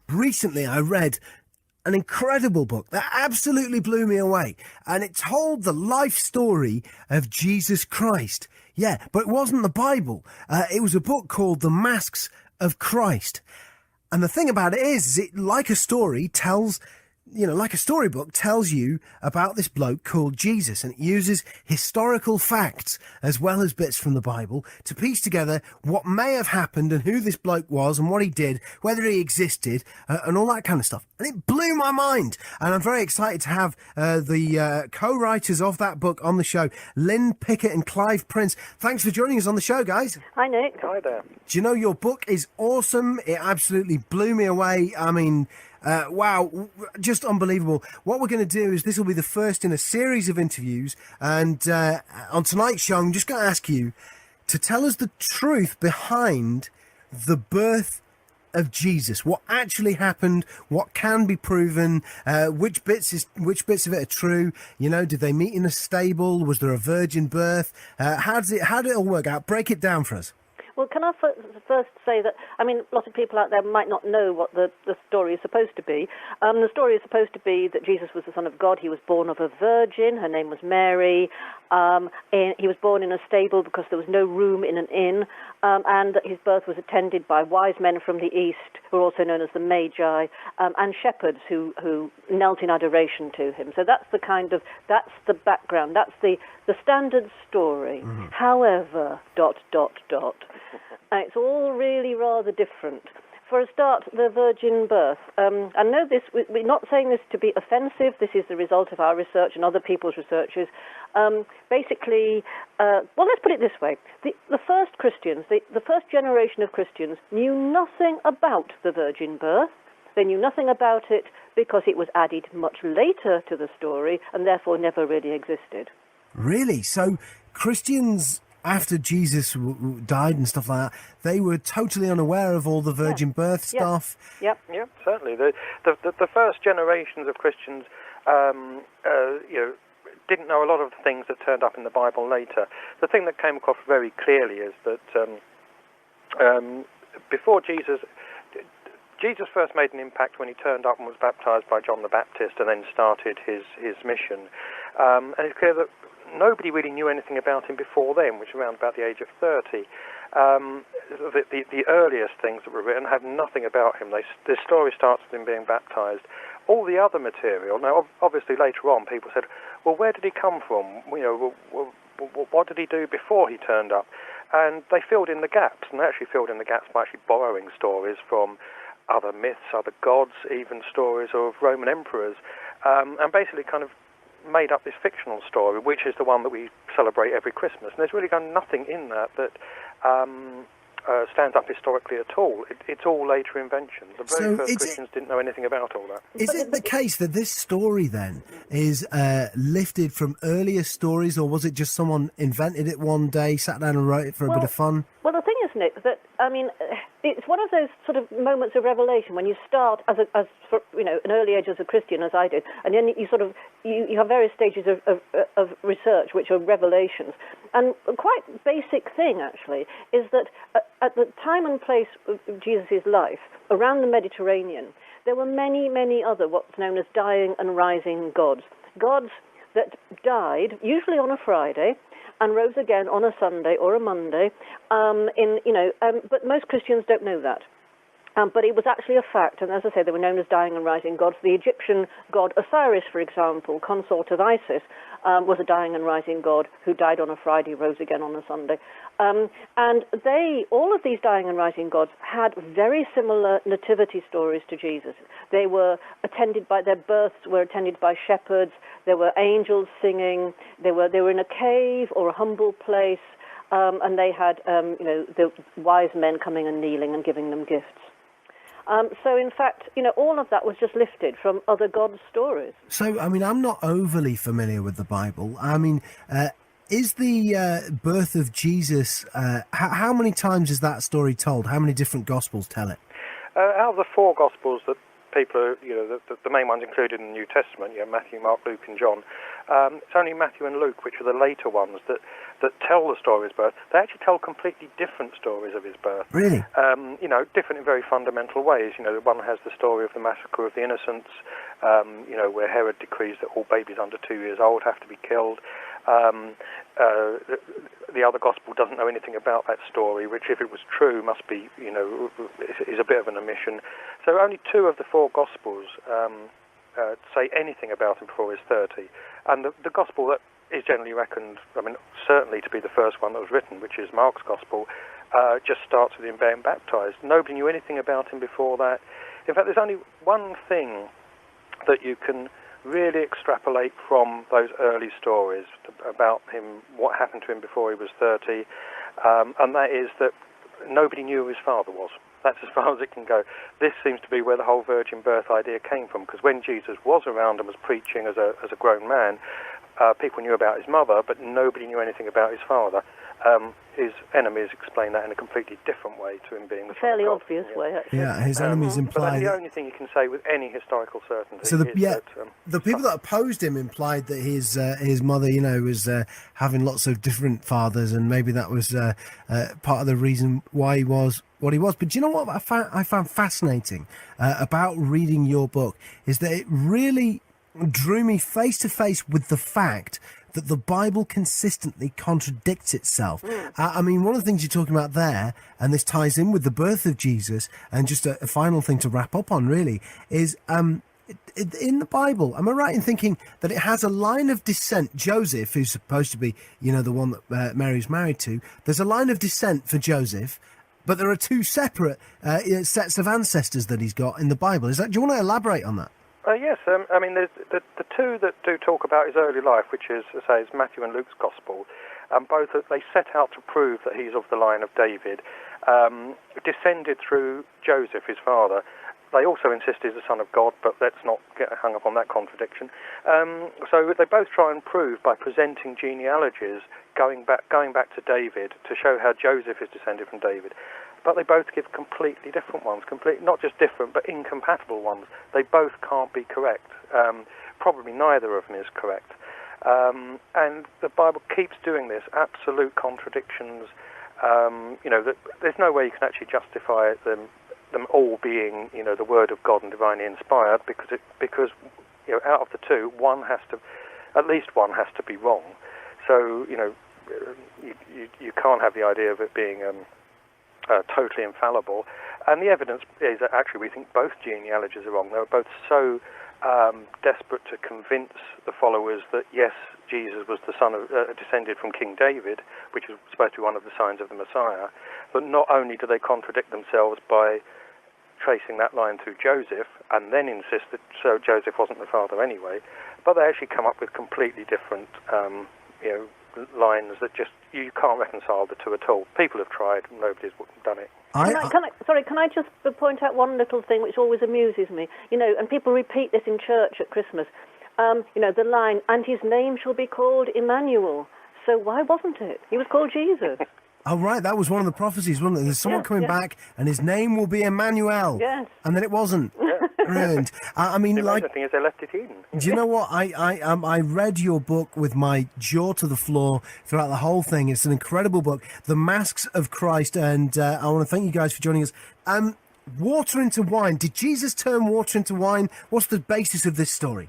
Recently, I read an incredible book that absolutely blew me away, and it told the life story of Jesus Christ. Yeah, but it wasn't the Bible. It was a book called The Masks of Christ. And the thing about it is it, like a story, tells, like a storybook, tells you about this bloke called Jesus, and it uses historical facts as well as bits from the Bible to piece together what may have happened and who this bloke was and what he did, whether he existed, and all that kind of stuff. And it blew my mind. And I'm very excited to have the co-writers of that book on the show, Lynn Picknett and Clive Prince. Thanks for joining us on the show, guys. Hi, Nick. Hi there. Do you know, your book is awesome. It absolutely blew me away. I mean, wow, just unbelievable. What we're going to do is this will be the first in a series of interviews. And on tonight's show, I'm just going to ask you to tell us the truth behind the birth of Jesus. What actually happened? What can be proven? Which bits of it are true? Did they meet in a stable? Was there a virgin birth? How did it all work out? Break it down for us. Well, can I first say that, a lot of people out there might not know what the story is supposed to be. The story is supposed to be that Jesus was the Son of God. He was born of a virgin. Her name was Mary. He was born in a stable because there was no room in an inn, and that his birth was attended by wise men from the east, who are also known as the Magi, and shepherds who knelt in adoration to him. So that's the background. That's the standard story. Mm-hmm. However, ... It's all really rather different. For a start, the virgin birth. I know this, we're not saying this to be offensive. This is the result of our research and other people's researches. Basically, let's put it this way. The first Christians, the first generation of Christians, knew nothing about the virgin birth. They knew nothing about it because it was added much later to the story and therefore never really existed. Really? So Christians, after Jesus died and stuff like that, they were totally unaware of all the virgin birth stuff? Yep, certainly. The first generations of Christians, didn't know a lot of the things that turned up in the Bible later. The thing that came across very clearly is that before Jesus first made an impact when he turned up and was baptized by John the Baptist and then started his mission. And it's clear that nobody really knew anything about him before then, which was around about the age of 30. The earliest things that were written have nothing about him. The story starts with him being baptized. All the other material, now obviously later on people said, well, where did he come from? What did he do before he turned up? And they filled in the gaps, and they actually filled in the gaps by actually borrowing stories from other myths, other gods, even stories of Roman emperors, and basically kind of made up this fictional story, which is the one that we celebrate every Christmas. And there's really nothing in that stands up historically at all. It's all later inventions. The very first Christians didn't know anything about all that. Is it the case that this story then is lifted from earlier stories, or was it just someone invented it one day, sat down and wrote it for a bit of fun? Well, the thing is, Nick, that it's one of those sort of moments of revelation when you start as an early age as a Christian, as I did, and then you have various stages of research which are revelations. And a quite basic thing, actually, is that at the time and place of Jesus' life, around the Mediterranean, there were many, many other what's known as dying and rising gods. Gods that died, usually on a Friday, and rose again on a Sunday or a Monday, but most Christians don't know that. But it was actually a fact, and as I say, they were known as dying and rising gods. The Egyptian god Osiris, for example, consort of Isis, was a dying and rising god who died on a Friday, rose again on a Sunday. And all of these dying and rising gods had very similar nativity stories to Jesus. They were attended by, their births were attended by shepherds. There were angels singing. They were in a cave or a humble place, and they had the wise men coming and kneeling and giving them gifts. So, in fact, all of that was just lifted from other gods' stories. So, I'm not overly familiar with the Bible. Is the birth of Jesus, how many times is that story told? How many different Gospels tell it? Out of the four Gospels that people are, the main ones included in the New Testament, Matthew, Mark, Luke, and John. It's only Matthew and Luke, which are the later ones, that tell the story of his birth. They actually tell completely different stories of his birth. Really? Different in very fundamental ways. One has the story of the massacre of the innocents, where Herod decrees that all babies under 2 years old have to be killed. The other gospel doesn't know anything about that story, which, if it was true, must be, is a bit of an omission. So only 2 of the 4 gospels say anything about him before he's 30. And the gospel that is generally reckoned, certainly to be the first one that was written, which is Mark's gospel, just starts with him being baptized. Nobody knew anything about him before that. In fact, there's only one thing that you can really extrapolate from those early stories about him, what happened to him before he was 30, and that is that nobody knew who his father was. That's as far as it can go. This seems to be where the whole virgin birth idea came from, because when Jesus was around and was preaching as a grown man, people knew about his mother, but nobody knew anything about his father. His enemies explain that in a completely different way to him being the fairly son of God. obvious way, actually. Yeah, his enemies But imply. that's the only thing you can say with any historical certainty. So the people that opposed him implied that his mother, was having lots of different fathers, and maybe that was part of the reason why he was what he was. But do you know what I found fascinating about reading your book is that it really drew me face to face with the fact that the Bible consistently contradicts itself. One of the things you're talking about there, and this ties in with the birth of Jesus, and just a final thing to wrap up on really, is in the Bible, am I right in thinking that it has a line of descent? Joseph, who's supposed to be, the one that Mary's married to, there's a line of descent for Joseph, but there are 2 separate sets of ancestors that he's got in the Bible. Do you want to elaborate on that? Yes, there's the 2 that do talk about his early life, which is, as I say, is Matthew and Luke's Gospel. Both they set out to prove that he's of the line of David, descended through Joseph, his father. They also insist he's the son of God, but let's not get hung up on that contradiction. So they both try and prove by presenting genealogies going back to David to show how Joseph is descended from David. But they both give completely different ones, not just different, but incompatible ones. They both can't be correct. Probably neither of them is correct. And the Bible keeps doing this, absolute contradictions. There's no way you can actually justify them all being, the Word of God and divinely inspired, because out of the 2, at least one has to be wrong. So, you can't have the idea of it being totally infallible. And the evidence is that actually we think both genealogies are wrong. They were both so desperate to convince the followers that, yes, Jesus was the son of, descended from King David, which is supposed to be one of the signs of the Messiah, but not only do they contradict themselves by tracing that line through Joseph and then insist that so Joseph wasn't the father anyway, but they actually come up with completely different lines that just you can't reconcile the 2 at all. People have tried, nobody's done it. Can I just point out one little thing which always amuses me? And people repeat this in church at Christmas. The line, "And his name shall be called Emmanuel." So why wasn't it? He was called Jesus. Oh, right, that was one of the prophecies, wasn't it? There's someone coming back, and his name will be Emmanuel. Yes. And then it wasn't. Brilliant. The amazing thing is they left it in. Do you know what? I read your book with my jaw to the floor throughout the whole thing. It's an incredible book, The Masks of Christ, and I want to thank you guys for joining us. Water into wine. Did Jesus turn water into wine? What's the basis of this story?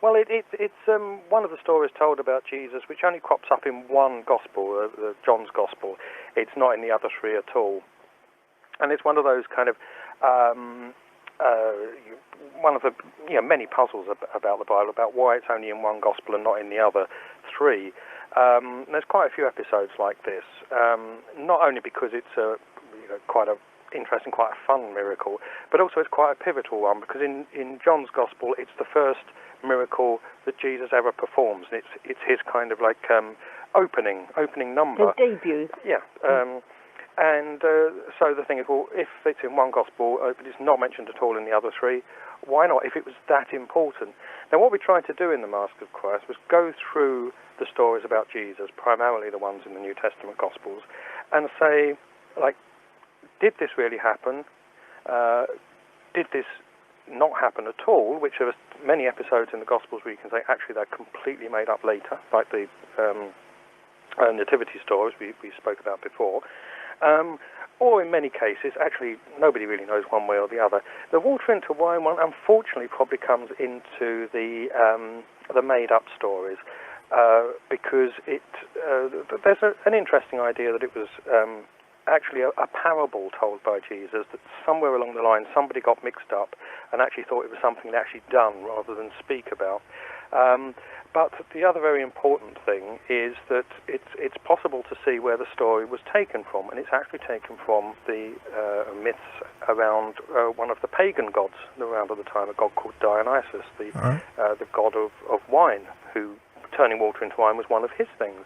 Well, it's one of the stories told about Jesus, which only crops up in one gospel, John's gospel. It's not in the other 3 at all. And it's one of those kind of, one of the many puzzles about the Bible, about why it's only in one gospel and not in the other 3. There's quite a few episodes like this, not only because it's quite a interesting, quite a fun miracle, but also it's quite a pivotal one, because in John's gospel it's the first miracle that Jesus ever performs, and it's his kind of like opening number. His debut. Yeah. So the thing is, well, if it's in one gospel, but it's not mentioned at all in the other 3, why not, if it was that important? Now, what we tried to do in The Mask of Christ was go through the stories about Jesus, primarily the ones in the New Testament Gospels, and say, like, did this really happen? Did this not happen at all, which there are many episodes in the Gospels where you can say actually they're completely made up later, like the nativity stories we spoke about before, or in many cases, actually nobody really knows one way or the other. The water into wine one, unfortunately, probably comes into the made-up stories because there's an interesting idea that it was actually a parable told by Jesus, that somewhere along the line somebody got mixed up and actually thought it was something they'd actually done rather than speak about. But the other very important thing is that it's possible to see where the story was taken from, and it's actually taken from the myths around one of the pagan gods around at the time, a god called Dionysus, the god of wine, who turning water into wine was one of his things.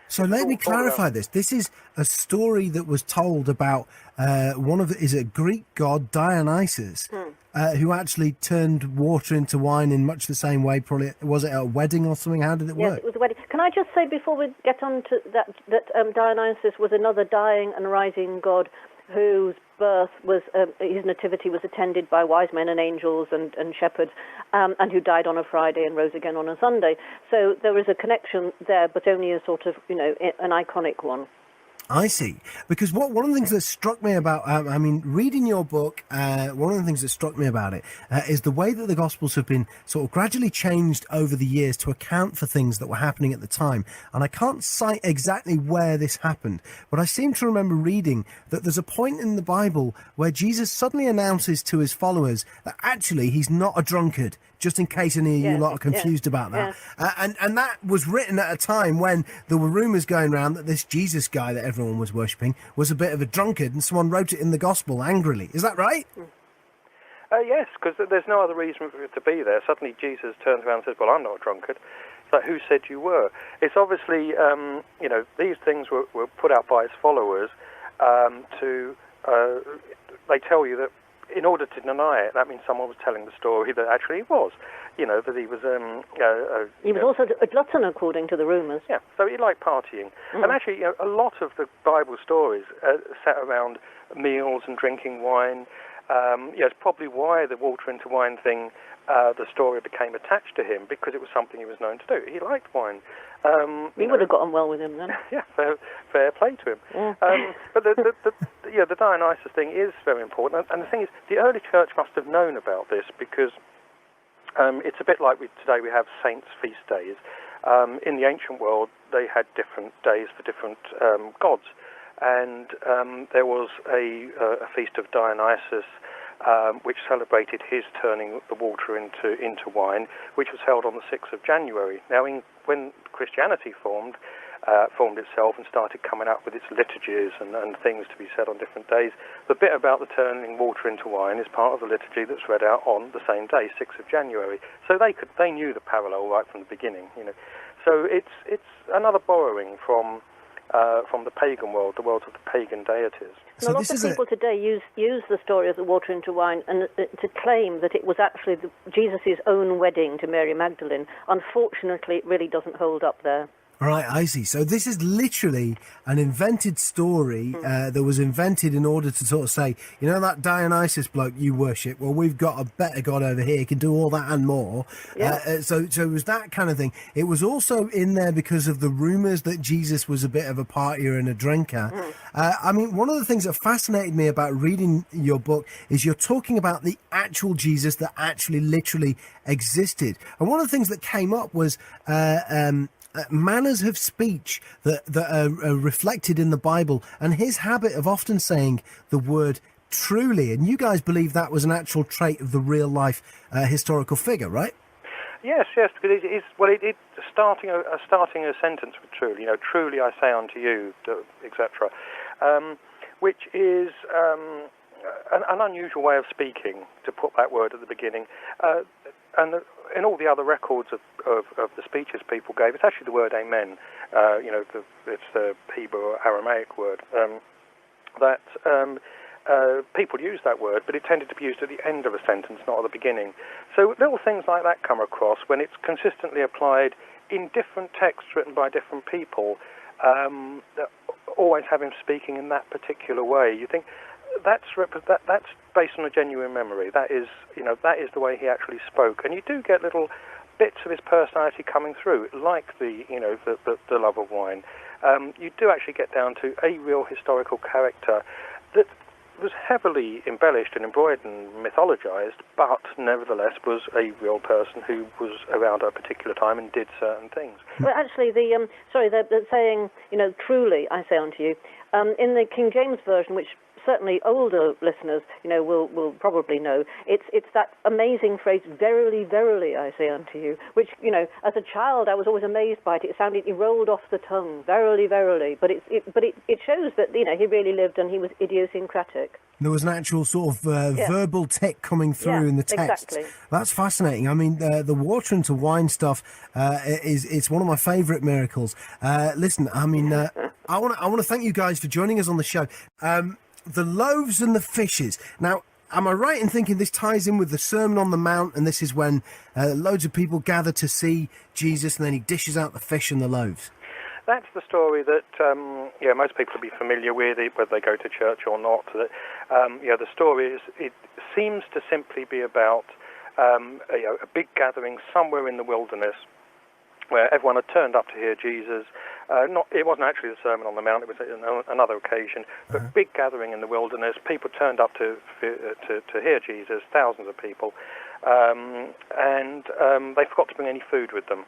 So let me clarify this. This is a story that was told about is a Greek god, Dionysus, who actually turned water into wine in much the same way. Probably was it at a wedding or something? How did it work? Yes, it was a wedding. Can I just say before we get on to that Dionysus was another dying and rising god whose birth was, his nativity was attended by wise men and angels and shepherds, and who died on a Friday and rose again on a Sunday. So there is a connection there, but only a sort of, an iconic one. I see. Because one of the things that struck me about, reading your book, one of the things that struck me about it is the way that the Gospels have been sort of gradually changed over the years to account for things that were happening at the time. And I can't cite exactly where this happened, but I seem to remember reading that there's a point in the Bible where Jesus suddenly announces to his followers that actually he's not a drunkard, just in case any of you lot are confused about that. And that was written at a time when there were rumours going around that this Jesus guy that everyone was worshipping was a bit of a drunkard, and someone wrote it in the Gospel angrily. Is that right? Yes, because there's no other reason for it to be there. Suddenly Jesus turns around and says, well, I'm not a drunkard. It's like, who said you were? It's obviously, these things were put out by his followers they tell you that in order to deny it, that means someone was telling the story that actually he was. That he was... he was also a glutton, according to the rumours. Yeah, so he liked partying. And actually, a lot of the Bible stories set around meals and drinking wine. It's probably why the water into wine thing, the story became attached to him, because it was something he was known to do. He liked wine. We would have gotten well with him then. Yeah, fair play to him. Yeah. But the Dionysus thing is very important. And the thing is, the early church must have known about this, because it's a bit like today we have saints' feast days. In the ancient world, they had different days for different gods. And there was a feast of Dionysus, which celebrated his turning the water into wine, which was held on the 6th of January. Now, when Christianity formed itself and started coming up with its liturgies and things to be said on different days, the bit about the turning water into wine is part of the liturgy that's read out on the same day, 6th of January. So they knew the parallel right from the beginning. So it's another borrowing from the pagan world, the world of the pagan deities. So a lot of people today use the story of the water into wine and to claim that it was actually Jesus' own wedding to Mary Magdalene. Unfortunately, it really doesn't hold up there. Right, I see. So this is literally an invented story that was invented in order to sort of say, that Dionysus bloke you worship, well, we've got a better god over here, can do all that and more. Yeah. So it was that kind of thing. It was also in there because of the rumours that Jesus was a bit of a partier and a drinker. One of the things that fascinated me about reading your book is you're talking about the actual Jesus that actually literally existed. And one of the things that came up was... manners of speech that are reflected in the Bible, and his habit of often saying the word truly. And you guys believe that was an actual trait of the real life historical figure, right? Yes, because it's starting a sentence with truly. Truly I say unto you, etc., which is an unusual way of speaking, to put that word at the beginning. And in all the other records of the speeches people gave, it's actually the word amen. It's the Hebrew or Aramaic word that people use that word, but it tended to be used at the end of a sentence, not at the beginning. So little things like that come across when it's consistently applied in different texts written by different people, that always have him speaking in that particular way. You think, that's based on a genuine memory. That is the way he actually spoke, and you do get little bits of his personality coming through, like the love of wine. You do actually get down to a real historical character that was heavily embellished and embroidered and mythologized, but nevertheless was a real person who was around at a particular time and did certain things. Well, actually, the saying, truly, I say unto you, in the King James Version, which certainly older listeners, will probably know, it's that amazing phrase, verily, verily, I say unto you, which, as a child I was always amazed by it. It rolled off the tongue, verily, verily, but it shows that, he really lived and he was idiosyncratic. There was an actual sort of verbal tick coming through in the text. Exactly. That's fascinating. I mean, the water into wine stuff it's one of my favourite miracles. Listen, I mean, I want to thank you guys for joining us on the show. The loaves and the fishes. Now, am I right in thinking this ties in with the Sermon on the Mount, and this is when loads of people gather to see Jesus, and then he dishes out the fish and the loaves? That's the story that most people will be familiar with, whether they go to church or not. That the story it seems to simply be about a big gathering somewhere in the wilderness, where everyone had turned up to hear Jesus. It wasn't actually the Sermon on the Mount; it was another occasion. But big gathering in the wilderness, people turned up to hear Jesus, thousands of people, and they forgot to bring any food with them.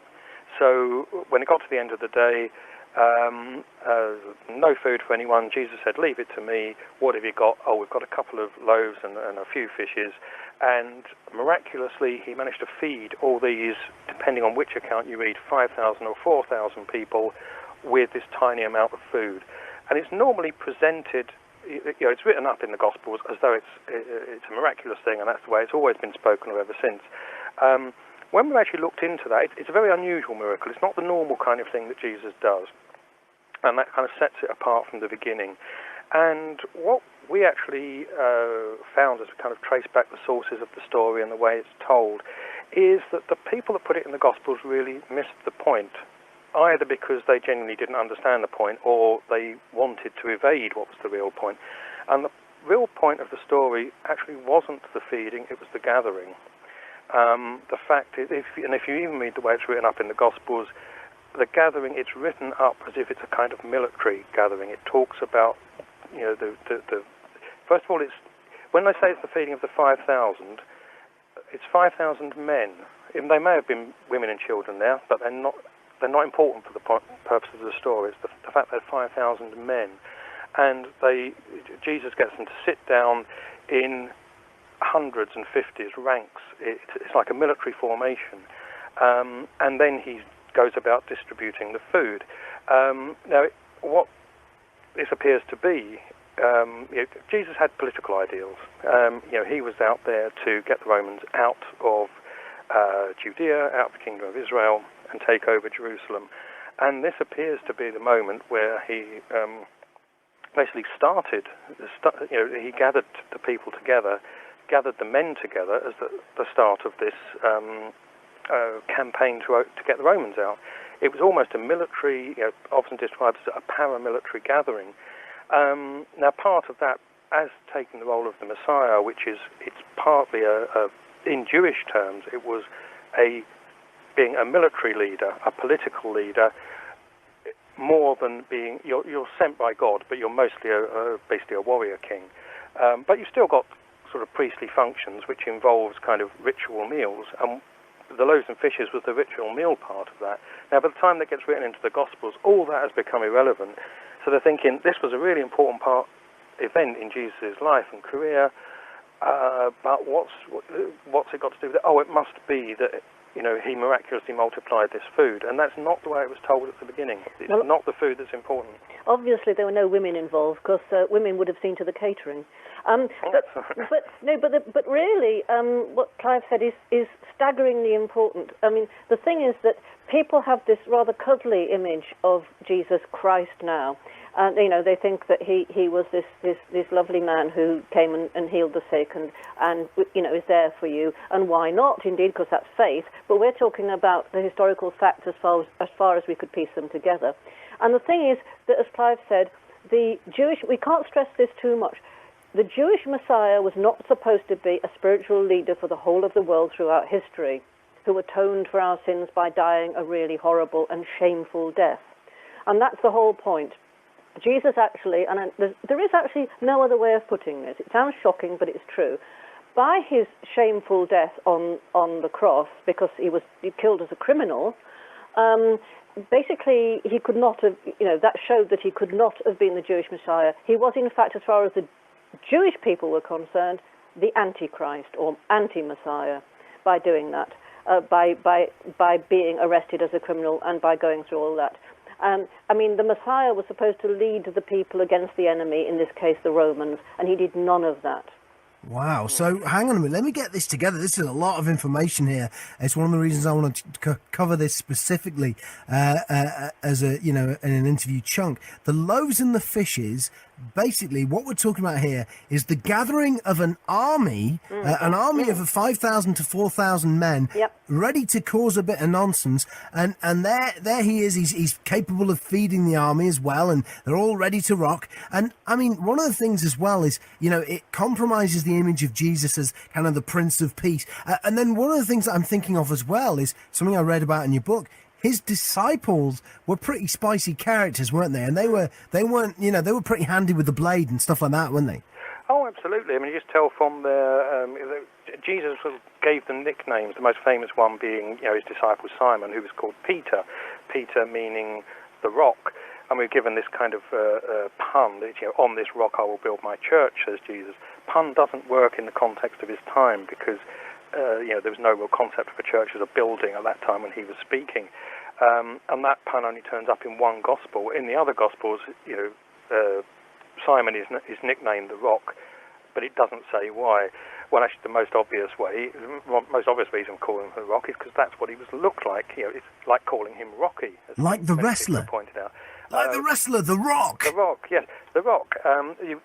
So when it got to the end of the day, no food for anyone. Jesus said, "Leave it to me. What have you got?" "Oh, we've got a couple of loaves and a few fishes." And miraculously, he managed to feed all these, depending on which account you read, 5,000 or 4,000 people with this tiny amount of food. And it's normally presented, it's written up in the Gospels as though it's a miraculous thing, and that's the way it's always been spoken of ever since. When we actually looked into that, it's a very unusual miracle. It's not the normal kind of thing that Jesus does. And that kind of sets it apart from the beginning. And what we actually found as we kind of traced back the sources of the story and the way it's told is that the people that put it in the Gospels really missed the point, either because they genuinely didn't understand the point or they wanted to evade what was the real point. And the real point of the story actually wasn't the feeding, it was the gathering. The fact is, if you even read the way it's written up in the Gospels, the gathering, it's written up as if it's a kind of military gathering. It talks about, first of all, it's when they say it's the feeding of the 5,000, it's 5,000 men. Even they may have been women and children there, but they're not important for the purpose of the story. It's the fact that 5,000 men, and Jesus gets them to sit down in hundreds and fifties, ranks. It's like a military formation, and then he goes about distributing the food. Now, what this appears to be, Jesus had political ideals. He was out there to get the Romans out of Judea, out of the kingdom of Israel, and take over Jerusalem. And this appears to be the moment where he basically he gathered the people together, gathered the men together as the start of this campaign to get the Romans out. It was almost a military, often described as a paramilitary gathering. Now, part of that, as taking the role of the Messiah, it's partly in Jewish terms, it was being a military leader, a political leader, more than being you're sent by God, but you're mostly basically a warrior king. But you've still got sort of priestly functions, which involves kind of ritual meals, and the loaves and fishes was the ritual meal part of that. Now, by the time that gets written into the Gospels, all that has become irrelevant. So they're thinking this was a really important event in Jesus' life and career, but what's it got to do with it? Oh, it must be that he miraculously multiplied this food, and that's not the way it was told at the beginning. It's not the food that's important. Obviously, there were no women involved because women would have seen to the catering. But really, what Clive said is staggeringly important. I mean, the thing is that people have this rather cuddly image of Jesus Christ now. And they think that he was this lovely man who came and healed the sick and is there for you. And why not? Indeed, because that's faith. But we're talking about the historical facts as far as we could piece them together. And the thing is that, as Clive said, we can't stress this too much. the Jewish Messiah was not supposed to be a spiritual leader for the whole of the world throughout history, who atoned for our sins by dying a really horrible and shameful death. And that's the whole point. Jesus actually, and there is actually no other way of putting this, it sounds shocking, but it's true. By his shameful death on the cross, because he was killed as a criminal, basically he could not have, that showed that he could not have been the Jewish Messiah. He was, in fact, as far as the Jewish people were concerned, the Antichrist or anti-Messiah by doing that, by being arrested as a criminal and by going through all that. The Messiah was supposed to lead the people against the enemy, in this case the Romans, and he did none of that. Wow. So hang on a minute. Let me get this together. This is a lot of information here. It's one of the reasons I want to cover this specifically as in an interview chunk. The loaves and the fishes. Basically, what we're talking about here is the gathering of an army, of 5,000 to 4,000 men, ready to cause a bit of nonsense. And there he is. He's capable of feeding the army as well, and they're all ready to rock. And I mean, one of the things as well is, it compromises the image of Jesus as kind of the Prince of Peace. And then one of the things that I'm thinking of as well is something I read about in your book. His disciples were pretty spicy characters, weren't they? And they were pretty handy with the blade and stuff like that, weren't they? Oh, absolutely. I mean, you just tell from Jesus gave them nicknames, the most famous one being, his disciple Simon, who was called Peter. Peter meaning the rock. And we're given this kind of pun, that, on this rock I will build my church, says Jesus. Pun doesn't work in the context of his time because there was no real concept of a church as a building at that time when he was speaking. And that pun only turns up in one gospel. In the other gospels, Simon is nicknamed the Rock, but it doesn't say why. Well, actually, the most obvious reason of calling him the Rock is because that's what he looked like. It's like calling him Rocky, as like the wrestler pointed out. Like the wrestler, The Rock. The Rock, yes, The Rock.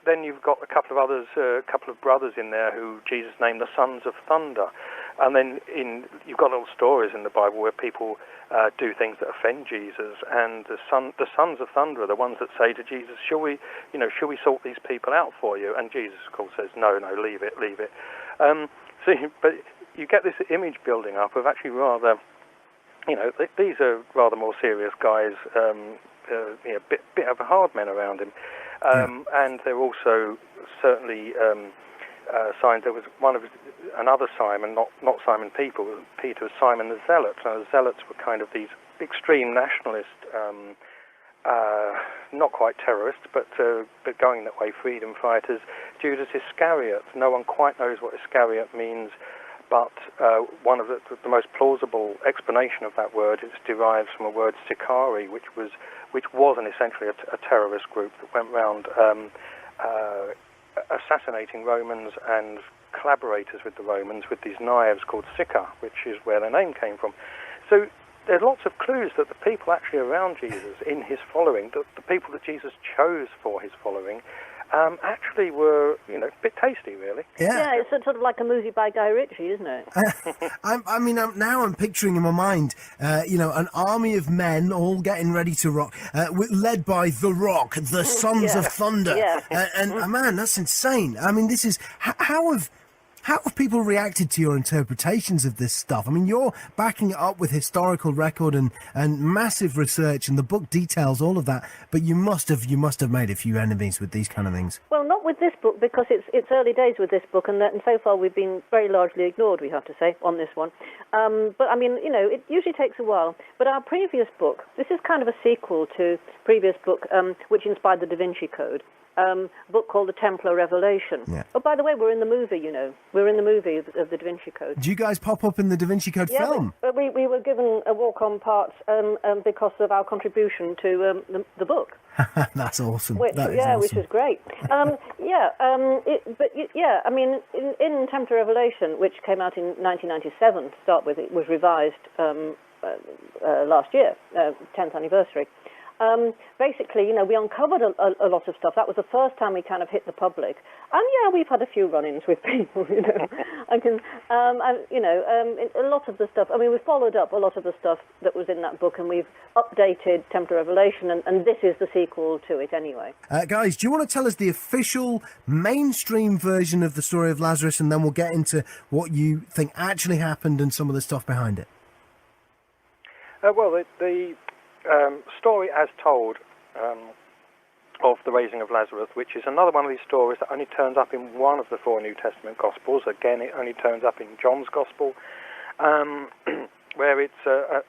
Then you've got a couple of others, a couple of brothers in there who Jesus named the Sons of Thunder. And then you've got little stories in the Bible where people do things that offend Jesus. And the Sons of Thunder are the ones that say to Jesus, shall we sort these people out for you? And Jesus, of course, says, no, leave it. But you get this image building up of actually rather, these are rather more serious guys, bit of a hard men around him, and there were also certainly signs. There was another Simon, not Simon Peter was Simon the Zealot. Now, the Zealots were kind of these extreme nationalist, not quite terrorists, but going that way, freedom fighters. Judas Iscariot. No one quite knows what Iscariot means. But one of the most plausible explanation of that word is derived from a word Sicari, which was essentially a terrorist group that went around assassinating Romans and collaborators with the Romans with these knives called Sicar, which is where their name came from. So there's lots of clues that the people actually around Jesus in his following, the people that Jesus chose for his following, actually were, a bit tasty, really. Yeah, it's sort of like a movie by Guy Ritchie, isn't it? I'm picturing in my mind, an army of men all getting ready to rock, led by The Rock, the Sons of Thunder. Yeah. Man, that's insane. I mean, this is... How have people reacted to your interpretations of this stuff? I mean, you're backing it up with historical record and massive research, and the book details all of that. But you must have made a few enemies with these kind of things. Well, not with this book, because it's early days with this book, and so far we've been very largely ignored, we have to say, on this one. But I mean, it usually takes a while. But our previous book, this is kind of a sequel to previous book, which inspired the Da Vinci Code. Book called The Templar Revelation. Yeah. Oh, by the way, we're in the movie, We're in the movie of the Da Vinci Code. Do you guys pop up in the Da Vinci Code film? We were given a walk-on part because of our contribution to the book. That's awesome. Which is great. In Templar Revelation, which came out in 1997 to start with, it was revised last year, 10th anniversary. Basically, we uncovered a lot of stuff. That was the first time we kind of hit the public. And, we've had a few run-ins with people, A lot of the stuff, I mean, we followed up a lot of the stuff that was in that book, and we've updated Templar Revelation, and this is the sequel to it anyway. Guys, do you want to tell us the official mainstream version of the story of Lazarus, and then we'll get into what you think actually happened and some of the stuff behind it? The story as told of the raising of Lazarus, which is another one of these stories that only turns up in one of the 4 New Testament Gospels. Again, it only turns up in John's Gospel, where it's a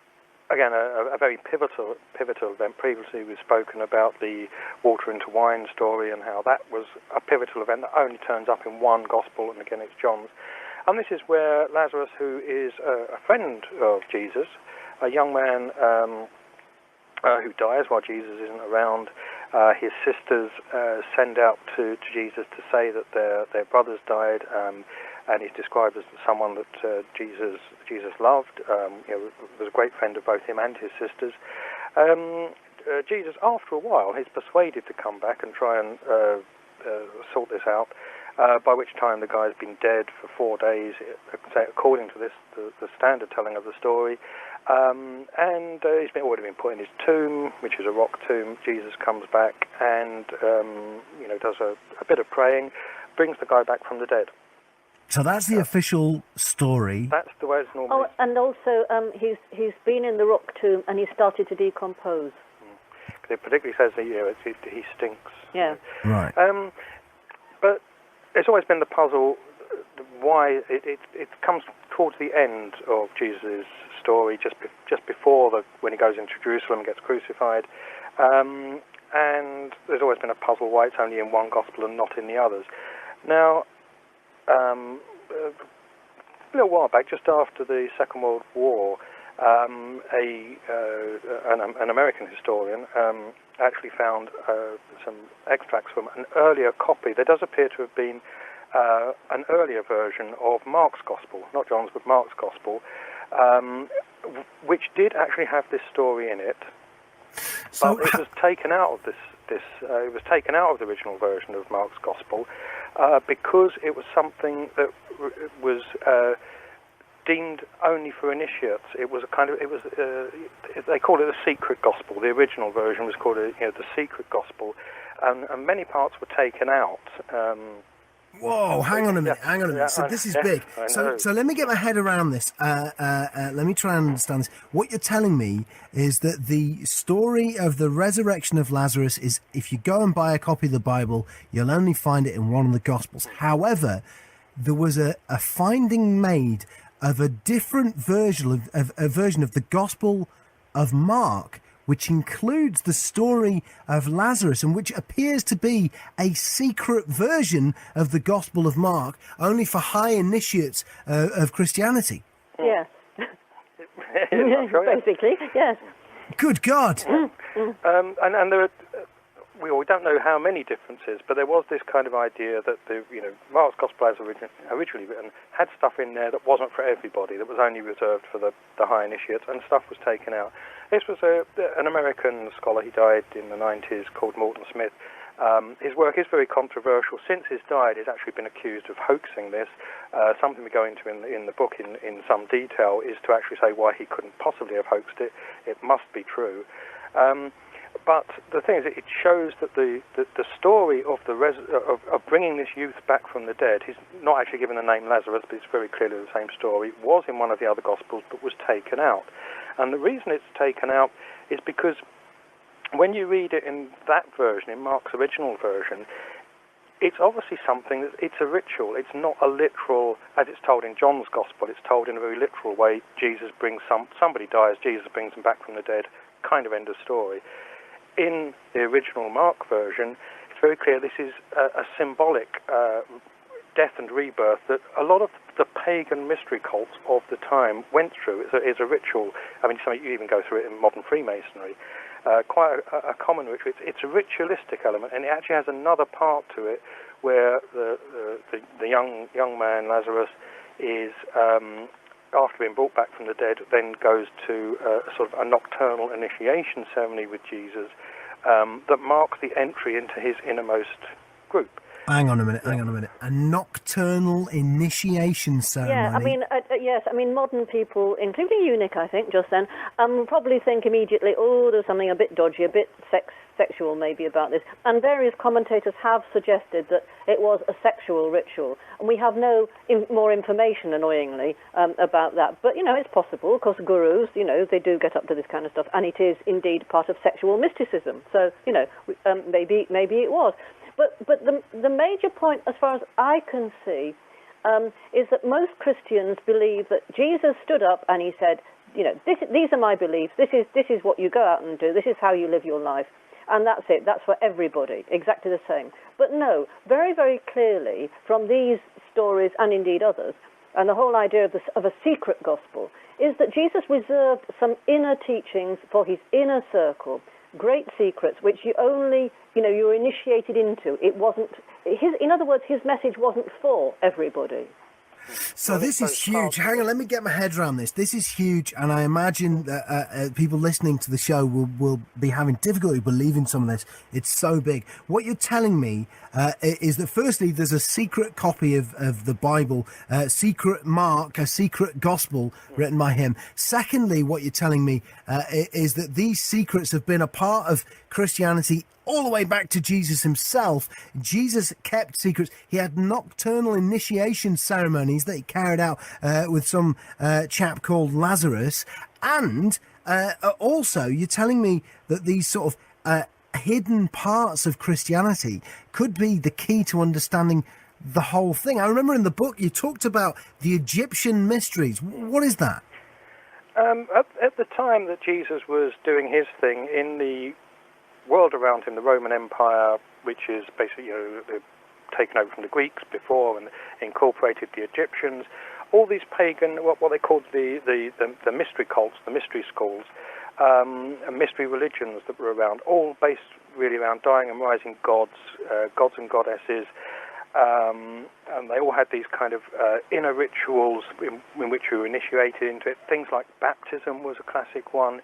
very pivotal event. Previously, we've spoken about the water into wine story and how that was a pivotal event that only turns up in one Gospel, and again, it's John's. And this is where Lazarus, who is a friend of Jesus, a young man who dies while Jesus isn't around. His sisters send out to Jesus to say that their brothers died, and he's described as someone that Jesus loved. Was a great friend of both him and his sisters. Jesus, after a while, he's persuaded to come back and try and sort this out. By which time the guy's been dead for 4 days, according to the standard telling of the story. And he's already been put in his tomb, which is a rock tomb. Jesus comes back and does a bit of praying, brings the guy back from the dead. So that's the official story. That's the way it's normally. Oh, and also he's been in the rock tomb and he started to decompose. It particularly says that he stinks. Yeah. Right. But it's always been the puzzle why it comes towards the end of Jesus' story, just before when he goes into Jerusalem and gets crucified, and there's always been a puzzle why it's only in one gospel and not in the others. Now, a little while back, just after the Second World War, an American historian actually found some extracts from an earlier copy. There does appear to have been an earlier version of Mark's Gospel, not John's, but Mark's Gospel, which did actually have this story in it, but it was taken out of it was taken out of the original version of Mark's Gospel because it was something that was deemed only for initiates. It was they call it a secret gospel. The original version was called the secret gospel, and many parts were taken out. Whoa, hang on a minute. So this is big. So let me get my head around this. Let me try and understand this. What you're telling me is that the story of the resurrection of Lazarus is, if you go and buy a copy of the Bible, you'll only find it in one of the Gospels. However, there was a finding made of a different version of the Gospel of Mark, which includes the story of Lazarus, and which appears to be a secret version of the Gospel of Mark, only for high initiates of Christianity. Yes. Basically, yes. Good God. And there are, we don't know how many differences, but there was this kind of idea that Mark's Gospel, as originally written, had stuff in there that wasn't for everybody, that was only reserved for the high initiates, and stuff was taken out. This was an American scholar. He died in the 90s, called Morton Smith. His work is very controversial. Since he's died, he's actually been accused of hoaxing this. Something we go into in the book in some detail is to actually say why he couldn't possibly have hoaxed it. It must be true. But the thing is, it shows that the story of of bringing this youth back from the dead, he's not actually given the name Lazarus, but it's very clearly the same story, was in one of the other Gospels, but was taken out. And the reason it's taken out is because when you read it in that version, in Mark's original version, it's obviously something that it's a ritual. It's not a literal, as it's told in John's Gospel. It's told in a very literal way. Jesus brings somebody dies, Jesus brings them back from the dead. Kind of end of story. In the original Mark version, it's very clear this is a symbolic death and rebirth that a lot of the pagan mystery cults of the time went through. It's a ritual. I mean, you even go through it in modern Freemasonry. Quite a common ritual. It's a ritualistic element, and it actually has another part to it where the young man Lazarus is, after being brought back from the dead, then goes to sort of a nocturnal initiation ceremony with Jesus that marks the entry into his innermost group. Hang on a minute. A nocturnal initiation ceremony. Yeah, I mean, yes, I mean, modern people, including eunuch, I think, just then, probably think immediately, oh, there's something a bit dodgy, a bit sexual maybe about this. And various commentators have suggested that it was a sexual ritual. And we have no more information, annoyingly, about that. But, it's possible, because gurus, they do get up to this kind of stuff. And it is indeed part of sexual mysticism. So, maybe it was. But the major point, as far as I can see, is that most Christians believe that Jesus stood up and he said, these are my beliefs. This is what you go out and do. This is how you live your life, and that's it. That's for everybody, exactly the same. But no, very, very clearly from these stories and indeed others, and the whole idea of a secret gospel is that Jesus reserved some inner teachings for his inner circle. Great secrets, which you only, you were initiated into. It wasn't in other words, his message wasn't for everybody. So this is huge. Hang on, let me get my head around this. This is huge, and I imagine that people listening to the show will be having difficulty believing some of this. It's so big. What you're telling me is that firstly, there's a secret copy of the Bible, secret Mark, a secret gospel written by him. Secondly, what you're telling me is that these secrets have been a part of Christianity all the way back to Jesus himself. Jesus kept secrets. He had nocturnal initiation ceremonies that he carried out with some chap called Lazarus. And also, you're telling me that these sort of hidden parts of Christianity could be the key to understanding the whole thing. I remember in the book you talked about the Egyptian mysteries. What is that? At the time that Jesus was doing his thing in the world around him, the Roman Empire, which is basically taken over from the Greeks before and incorporated the Egyptians, all these pagan, what they called the mystery cults, the mystery schools, and mystery religions that were around, all based really around dying and rising gods and goddesses, and they all had these kind of inner rituals in which you were initiated into it. Things like baptism was a classic one,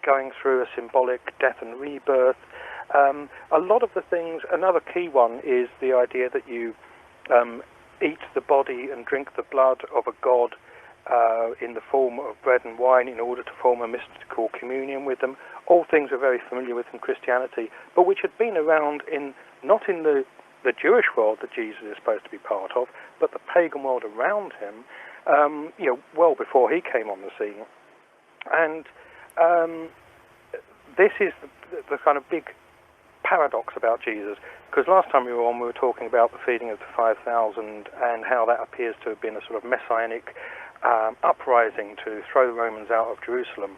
going through a symbolic death and rebirth. A lot of the things, another key one is the idea that you eat the body and drink the blood of a god in the form of bread and wine in order to form a mystical communion with them. All things we're very familiar with in Christianity, but which had been around not in the Jewish world that Jesus is supposed to be part of, but the pagan world around him, well before he came on the scene. And this is the kind of big paradox about Jesus, because last time we were on, we were talking about the feeding of the 5,000 and how that appears to have been a sort of messianic uprising to throw the Romans out of Jerusalem.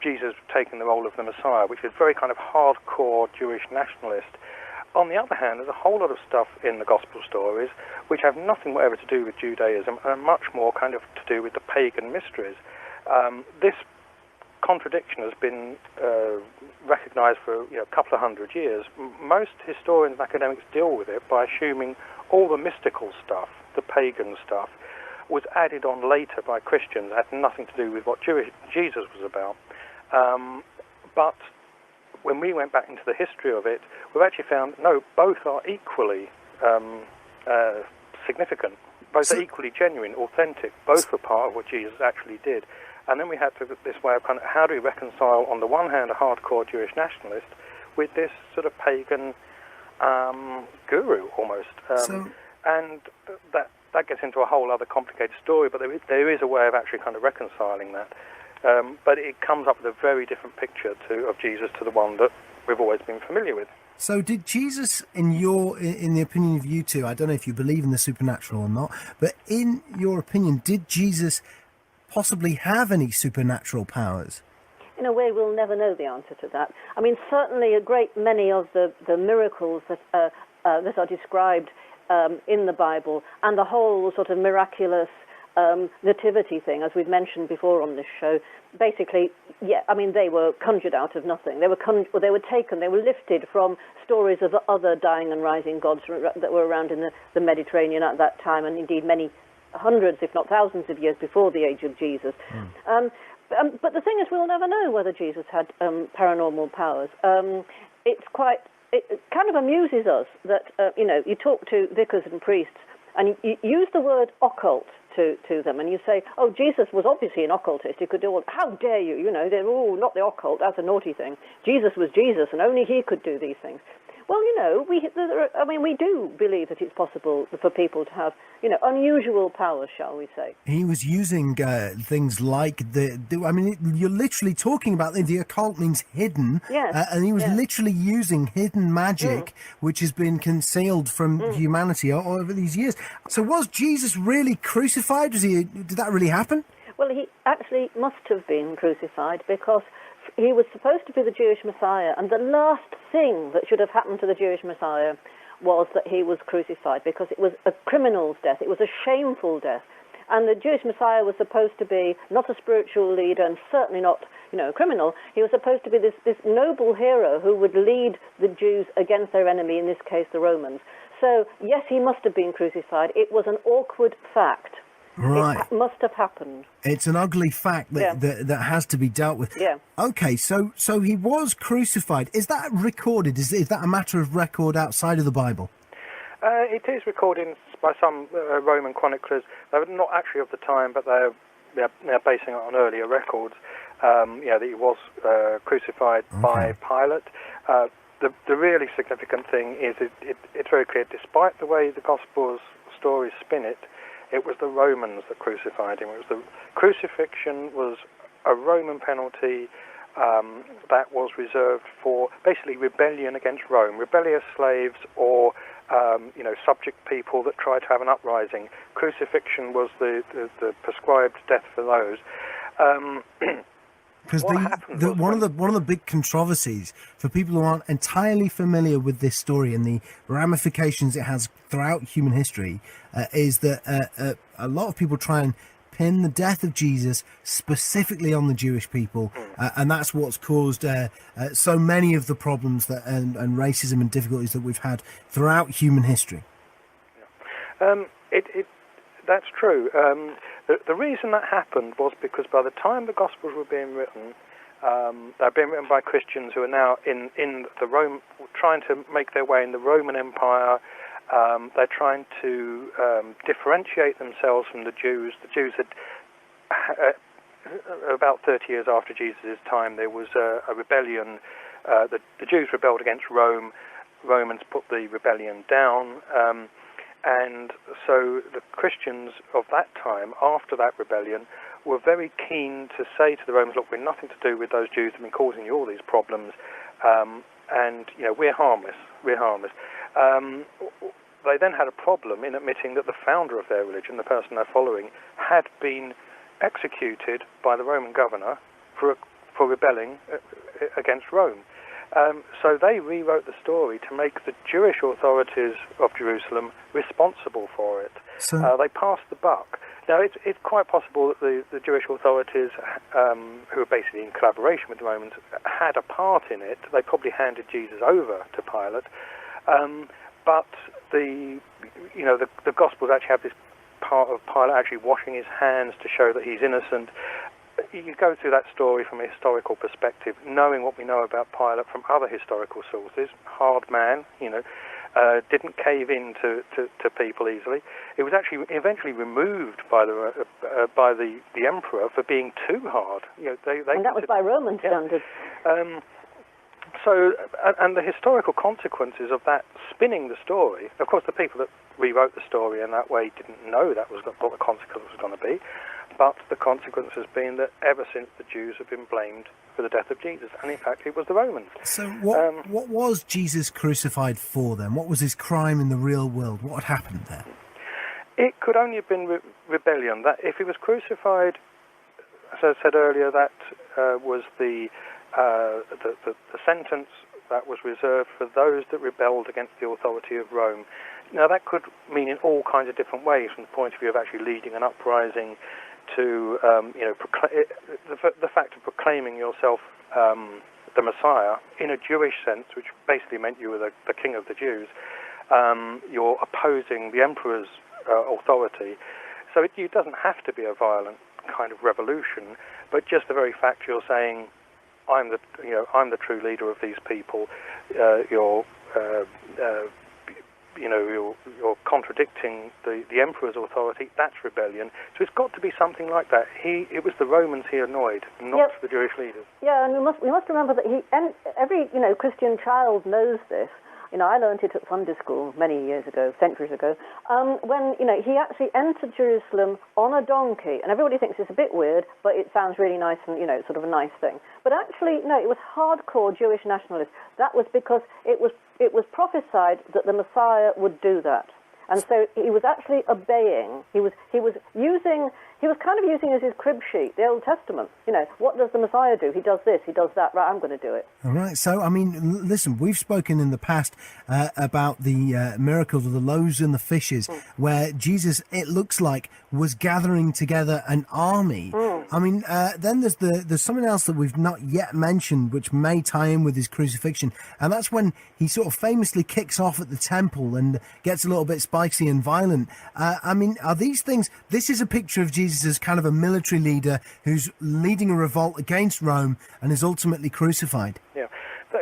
Jesus taking the role of the Messiah, which is very kind of hardcore Jewish nationalist. On the other hand, there's a whole lot of stuff in the gospel stories which have nothing whatever to do with Judaism and much more kind of to do with the pagan mysteries. This contradiction has been recognized for a couple of hundred years. Most historians and academics deal with it by assuming all the mystical stuff, the pagan stuff, was added on later by Christians, had nothing to do with what Jesus was about. But when we went back into the history of it, we've actually found, no, both are equally significant. Both are equally genuine, authentic. Both were part of what Jesus actually did. And then we had to this way of kind of how do we reconcile, on the one hand, a hardcore Jewish nationalist with this sort of pagan guru almost. And that gets into a whole other complicated story, but there is a way of actually kind of reconciling that. But it comes up with a very different picture of Jesus to the one that we've always been familiar with. So did Jesus, in the opinion of you two, I don't know if you believe in the supernatural or not, but in your opinion, did Jesus possibly have any supernatural powers? In a way, we'll never know the answer to that. I mean, certainly a great many of the miracles that are described in the Bible, and the whole sort of miraculous nativity thing, as we've mentioned before on this show, basically, they were conjured out of nothing. They were lifted from stories of other dying and rising gods that were around in the Mediterranean at that time, and indeed many hundreds, if not thousands of years before the age of Jesus. But the thing is, we'll never know whether Jesus had paranormal powers. It's quite it kind of amuses us that, you talk to vicars and priests and you use the word occult to them, and you say, oh, Jesus was obviously an occultist. He could do all, how dare you, they're all not the occult, that's a naughty thing. Jesus was Jesus, and only he could do these things. Well, we do believe that it's possible for people to have, unusual powers, shall we say. He was using things like you're literally talking about the occult means hidden, Yes, and he was yes. literally using hidden magic, which has been concealed from humanity over these years. So was Jesus really crucified? Did that really happen? Well, he actually must have been crucified because he was supposed to be the Jewish Messiah, and the last thing that should have happened to the Jewish Messiah was that he was crucified, because it was a criminal's death. It was a shameful death. And the Jewish Messiah was supposed to be not a spiritual leader and certainly not, a criminal. He was supposed to be this noble hero who would lead the Jews against their enemy, in this case the Romans. So, yes, he must have been crucified. It was an awkward fact. Right. It must have happened. It's an ugly fact that has to be dealt with. Yeah. Okay, so he was crucified. Is that recorded? Is that a matter of record outside of the Bible? It is recorded by some Roman chroniclers. They're not actually of the time, but they're basing it on earlier records. That he was crucified by Pilate. The really significant thing is it's very clear, despite the way the Gospels stories spin it, it was the Romans that crucified him. Crucifixion was a Roman penalty that was reserved for basically rebellion against Rome, rebellious slaves or subject people that tried to have an uprising. Crucifixion was the prescribed death for those. Because one of the big controversies for people who aren't entirely familiar with this story and the ramifications it has throughout human history is that a lot of people try and pin the death of Jesus specifically on the Jewish people, and that's what's caused so many of the problems and racism and difficulties that we've had throughout human history. That's true. The reason that happened was because by the time the Gospels were being written, they're being written by Christians who are now in the Rome, trying to make their way in the Roman Empire. They're trying to differentiate themselves from the Jews. The Jews had, about 30 years after Jesus' time, there was a rebellion. The Jews rebelled against Rome. Romans put the rebellion down. And so the Christians of that time, after that rebellion, were very keen to say to the Romans, look, we're nothing to do with those Jews who have been causing you all these problems, and we're harmless. They then had a problem in admitting that the founder of their religion, the person they're following, had been executed by the Roman governor for rebelling against Rome. So they rewrote the story to make the Jewish authorities of Jerusalem responsible for it. So they passed the buck. Now, it's quite possible that the Jewish authorities, who were basically in collaboration with the Romans, had a part in it. They probably handed Jesus over to Pilate. But the Gospels actually have this part of Pilate actually washing his hands to show that he's innocent. You go through that story from a historical perspective, knowing what we know about Pilate from other historical sources. Hard man, didn't cave in to people easily. It was actually eventually removed by the emperor for being too hard. And that was by Roman standards. So, and the historical consequences of that spinning the story, of course the people that rewrote the story in that way didn't know that was what the consequence was going to be, but the consequence has been that ever since the Jews have been blamed for the death of Jesus, and in fact it was the Romans. So what was Jesus crucified for then? What was his crime in the real world? What had happened there? It could only have been rebellion. That if he was crucified, as I said earlier, that was the sentence that was reserved for those that rebelled against the authority of Rome. Now that could mean in all kinds of different ways, from the point of view of actually leading an uprising to the fact of proclaiming yourself the Messiah in a Jewish sense, which basically meant you were the king of the Jews. You're opposing the emperor's authority. So it doesn't have to be a violent kind of revolution, but just the very fact you're saying, I'm the true leader of these people. You're you're contradicting the emperor's authority. That's rebellion. So it's got to be something like that. It was the Romans he annoyed, not the Jewish leaders. Yeah, and we must remember that every Christian child knows this. I learned it at Sunday school many years ago, centuries ago, when he actually entered Jerusalem on a donkey, and everybody thinks it's a bit weird, but it sounds really nice and sort of a nice thing. But actually, no, it was hardcore Jewish nationalists. That was because it was prophesied that the Messiah would do that, and so he was actually obeying. He was kind of using as his crib sheet the Old Testament. What does the Messiah do? He does this, he does that. Right, I'm going to do it. All right. So, I mean, listen, we've spoken in the past about the miracles of the loaves and the fishes, where Jesus, it looks like, was gathering together an army. I mean, then there's something else that we've not yet mentioned, which may tie in with his crucifixion, and that's when he sort of famously kicks off at the temple and gets a little bit spicy and violent. I mean, are these things? This is a picture of Jesus as kind of a military leader who's leading a revolt against Rome and is ultimately crucified. Yeah.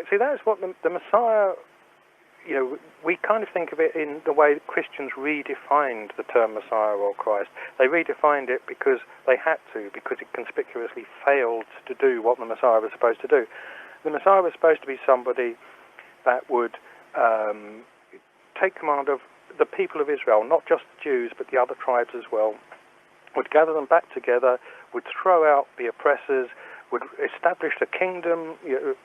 See, that's what the Messiah, we kind of think of it in the way that Christians redefined the term Messiah or Christ. They redefined it because they had to, because it conspicuously failed to do what the Messiah was supposed to do. The Messiah was supposed to be somebody that would take command of the people of Israel, not just the Jews, but the other tribes as well, would gather them back together, would throw out the oppressors, would establish a kingdom,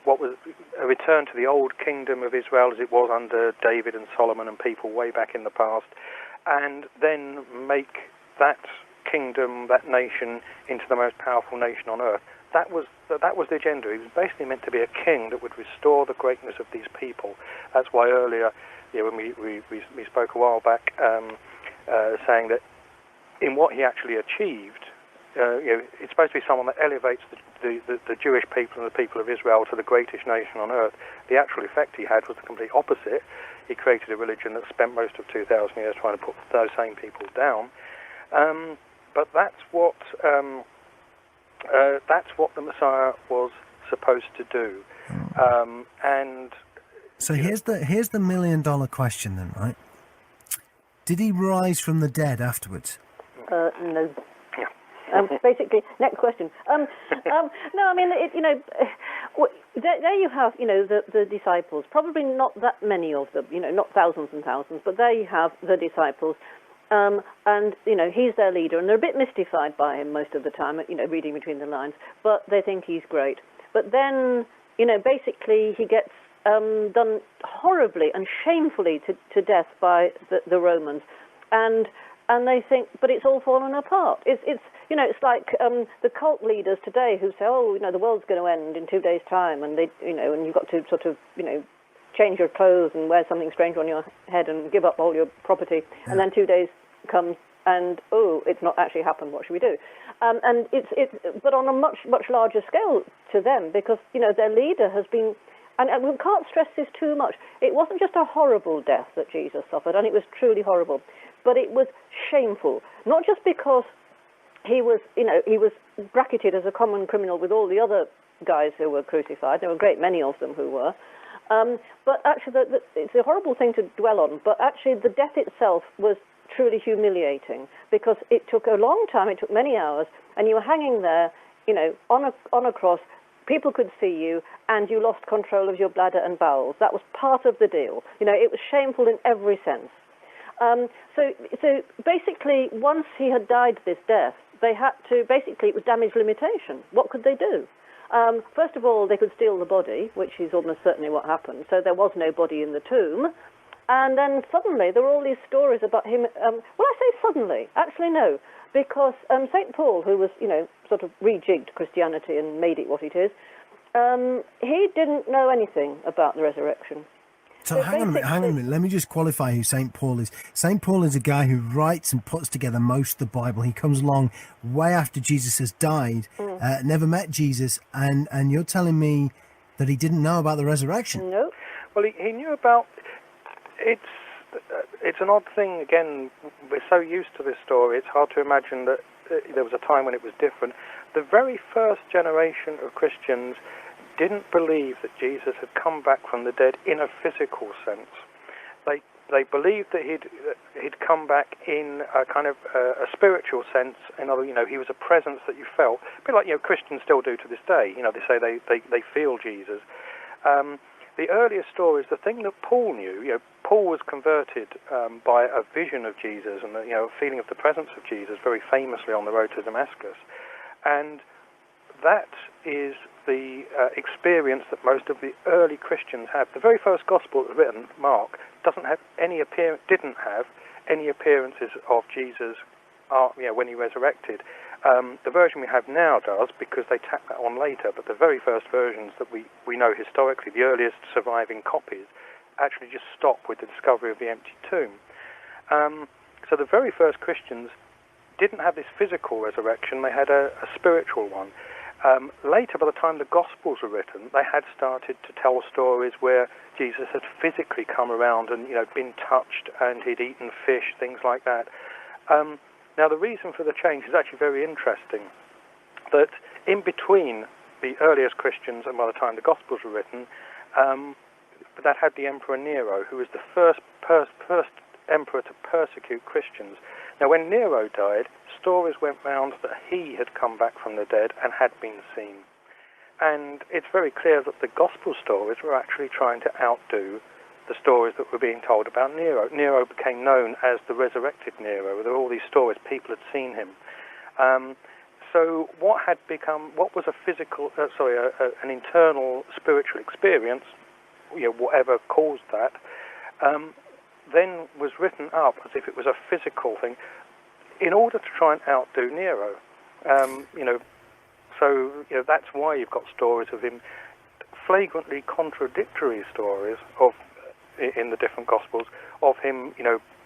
what was a return to the old kingdom of Israel as it was under David and Solomon and people way back in the past, and then make that kingdom, that nation, into the most powerful nation on earth. That was the agenda. He was basically meant to be a king that would restore the greatness of these people. That's why earlier, when we spoke a while back, saying that in what he actually achieved, it's supposed to be someone that elevates the Jewish people and the people of Israel to the greatest nation on earth. The actual effect he had was the complete opposite. He created a religion that spent most of 2,000 years trying to put those same people down. But that's what the Messiah was supposed to do. And so here's the $1 million question then, right? Did he rise from the dead afterwards? No. Basically, next question. No, I mean, there you have, the disciples. Probably not that many of them, not thousands and thousands, but there you have the disciples. And, he's their leader, and they're a bit mystified by him most of the time, reading between the lines, but they think he's great. But then, basically he gets done horribly and shamefully to death by the Romans. And they think, but it's all fallen apart. It's like the cult leaders today who say, the world's going to end in 2 days' time, and and you've got to sort of, change your clothes and wear something strange on your head and give up all your property, and then 2 days comes and it's not actually happened. What should we do? And it's but on a much larger scale to them, because their leader has been. And we can't stress this too much. It wasn't just a horrible death that Jesus suffered, and it was truly horrible, but it was shameful. Not just because he was bracketed as a common criminal with all the other guys who were crucified. There were a great many of them who were. But actually, it's a horrible thing to dwell on. But actually, the death itself was truly humiliating, because it took a long time. It took many hours, and you were hanging there, on a cross. People could see you, and you lost control of your bladder and bowels. That was part of the deal. It was shameful in every sense. So basically, once he had died this death, they had to, basically, it was damage limitation. What could they do? First of all, they could steal the body, which is almost certainly what happened. So there was no body in the tomb. And then suddenly, there were all these stories about him. Well, I say suddenly. Actually, no. Because St. Paul, who was, sort of rejigged Christianity and made it what it is, he didn't know anything about the resurrection. So hang on a minute. Let me just qualify who St. Paul is. St. Paul is a guy who writes and puts together most of the Bible. He comes along way after Jesus has died, never met Jesus, and you're telling me that he didn't know about the resurrection? No. Well, he knew about... It's an odd thing, again, we're so used to this story, it's hard to imagine that there was a time when it was different. The very first generation of Christians didn't believe that Jesus had come back from the dead in a physical sense. They believed that he'd come back in a kind of a spiritual sense. In other, he was a presence that you felt, a bit like Christians still do to this day. They say they feel Jesus. The earliest stories, the thing that Paul knew, Paul was converted by a vision of Jesus and a feeling of the presence of Jesus, very famously on the road to Damascus, and that is the experience that most of the early Christians had. The very first gospel that was written, Mark, didn't have any appearances of Jesus when he resurrected. The version we have now does, because they tacked that on later, but the very first versions that we know historically, the earliest surviving copies, actually just stop with the discovery of the empty tomb. So the very first Christians didn't have this physical resurrection, they had a spiritual one. Later, by the time the Gospels were written, they had started to tell stories where Jesus had physically come around and been touched, and he'd eaten fish, things like that. Now, the reason for the change is actually very interesting. That in between the earliest Christians and by the time the Gospels were written, that had the Emperor Nero, who was the first emperor to persecute Christians. Now, when Nero died, stories went round that he had come back from the dead and had been seen. And it's very clear that the gospel stories were actually trying to outdo the stories that were being told about Nero. Nero became known as the resurrected Nero. There were all these stories, people had seen him. So what was an internal spiritual experience, whatever caused that, then was written up as if it was a physical thing in order to try and outdo Nero. So that's why you've got stories of him, flagrantly contradictory stories in the different Gospels of him,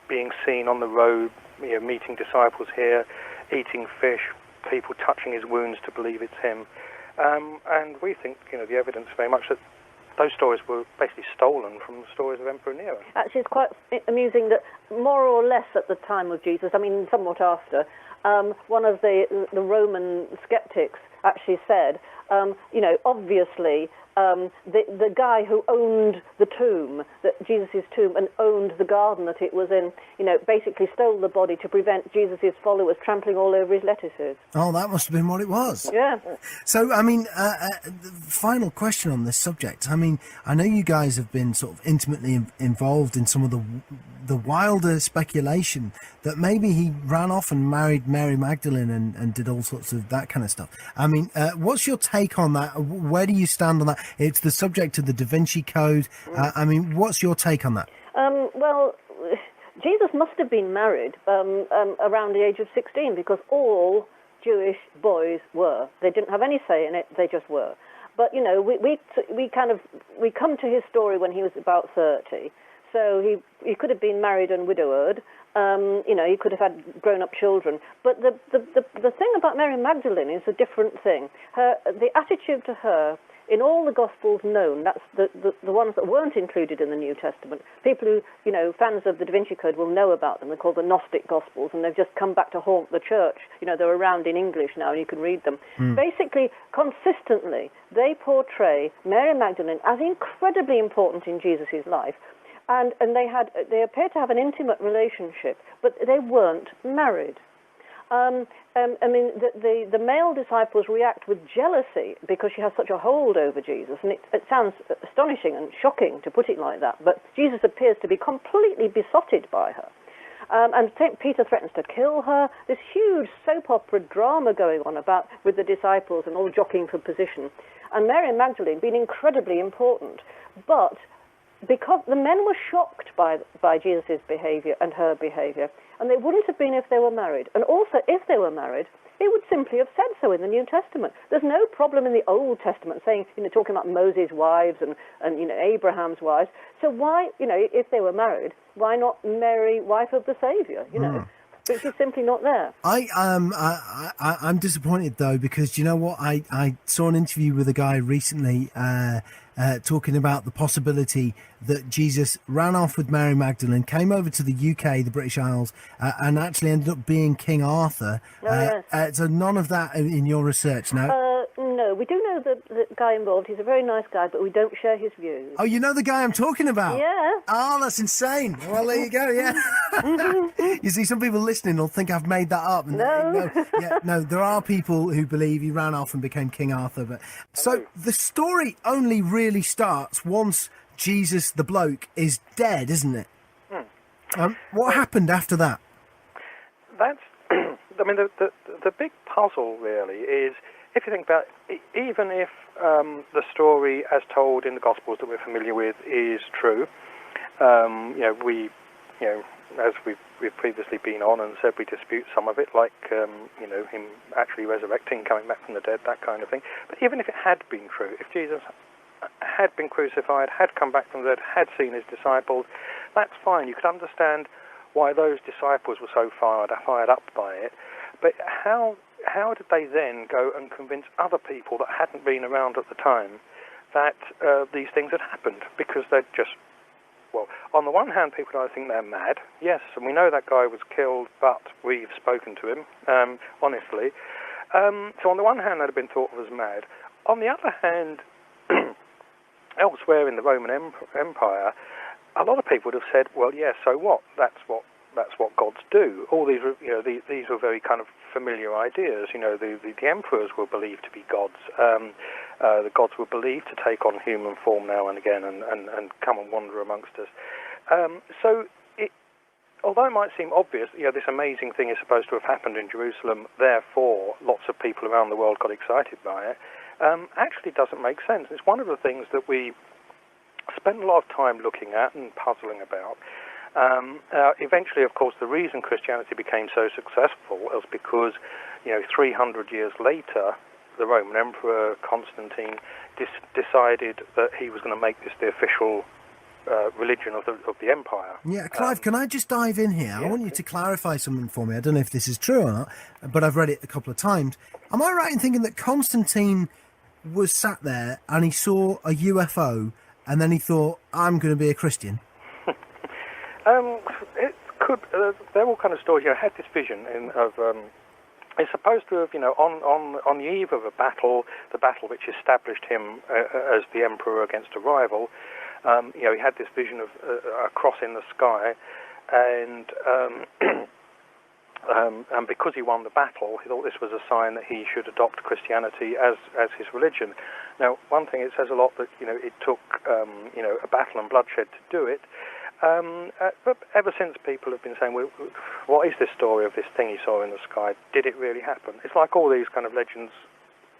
being seen on the road, meeting disciples here, eating fish, people touching his wounds to believe it's him. And we think, the evidence very much that those stories were basically stolen from the stories of Emperor Nero. Actually, it's quite amusing that more or less at the time of Jesus, somewhat after, one of the Roman skeptics actually said, obviously the guy who owned the tomb, Jesus' tomb, and owned the garden that it was in, basically stole the body to prevent Jesus' followers trampling all over his lettuces. Oh, that must have been what it was. Yeah. So, the final question on this subject. I know you guys have been sort of intimately involved in some of the wilder speculation that maybe he ran off and married Mary Magdalene and did all sorts of that kind of stuff. What's your take on that? Where do you stand on that? It's the subject of the Da Vinci Code. What's your take on that? Well, Jesus must have been married around the age of 16, because all Jewish boys were. They didn't have any say in it, they just were. But, we come to his story when he was about 30. So he could have been married and widowed. He could have had grown-up children. But the thing about Mary Magdalene is a different thing. The attitude to her, in all the Gospels known, that's the ones that weren't included in the New Testament. People who, fans of the Da Vinci Code will know about them. They're called the Gnostic Gospels, and they've just come back to haunt the church. They're around in English now, and you can read them. Basically, consistently, they portray Mary Magdalene as incredibly important in Jesus' life. And they appeared to have an intimate relationship, but they weren't married. The male disciples react with jealousy because she has such a hold over Jesus, and it sounds astonishing and shocking to put it like that, but Jesus appears to be completely besotted by her. And St. Peter threatens to kill her. This huge soap opera drama going on with the disciples and all jockeying for position. And Mary Magdalene being incredibly important, but because the men were shocked by Jesus' behaviour and her behaviour, and they wouldn't have been if they were married. And also, if they were married, they would simply have said so in the New Testament. There's no problem in the Old Testament saying, talking about Moses' wives and Abraham's wives. So why, if they were married, why not Mary, wife of the Saviour, But she's simply not there. I'm disappointed, though, because you know what? I saw an interview with a guy recently talking about the possibility that Jesus ran off with Mary Magdalene, came over to the UK, the British Isles, and actually ended up being King Arthur. Yes. So none of that in your research, no? No, We do know the guy involved. He's a very nice guy, but we don't share his views. Oh, you know the guy I'm talking about? Yeah. Oh, that's insane. Well, there you go, yeah. You see, some people listening will think I've made that up. No. No, there are people who believe he ran off and became King Arthur. But so the story only really starts once Jesus, the bloke, is dead, isn't it? What happened after that? That's, I mean, the big puzzle really is, if you think about it, even if the story as told in the Gospels that we're familiar with is true, as we've previously been on and said, we dispute some of it, like him actually resurrecting, coming back from the dead, that kind of thing. But even if it had been true, if Jesus had been crucified, had come back from the dead, had seen his disciples, that's fine. You could understand why those disciples were so fired up by it. But how did they then go and convince other people that hadn't been around at the time that these things had happened? Because they'd just, well, on the one hand, people don't think they're mad. Yes, and we know that guy was killed, but we've spoken to him, honestly. So on the one hand, they'd have been thought of as mad. On the other hand, elsewhere in the Roman Empire, a lot of people would have said, well, yeah, so what? That's what gods do. All these, these were very kind of familiar ideas. The emperors were believed to be gods. The gods were believed to take on human form now and again and come and wander amongst us. Although it might seem obvious, this amazing thing is supposed to have happened in Jerusalem, therefore lots of people around the world got excited by it, actually doesn't make sense. It's one of the things that we spent a lot of time looking at and puzzling about. Eventually, of course, the reason Christianity became so successful was because, 300 years later, the Roman Emperor Constantine decided that he was going to make this the official religion of the empire. Yeah, Clive, can I just dive in here? Yeah. I want you to clarify something for me. I don't know if this is true or not, but I've read it a couple of times. Am I right in thinking that Constantine was sat there and he saw a UFO and then he thought, I'm going to be a Christian? It could. They're all kind of stories. Had this vision of. It's supposed to have, on the eve of a battle, the battle which established him as the emperor against a rival. He had this vision of a cross in the sky, and because he won the battle, he thought this was a sign that he should adopt Christianity as his religion. Now, one thing, it says a lot that it took a battle and bloodshed to do it. But ever since, people have been saying, well, what is this story of this thing he saw in the sky? Did it really happen? It's like all these kind of legends.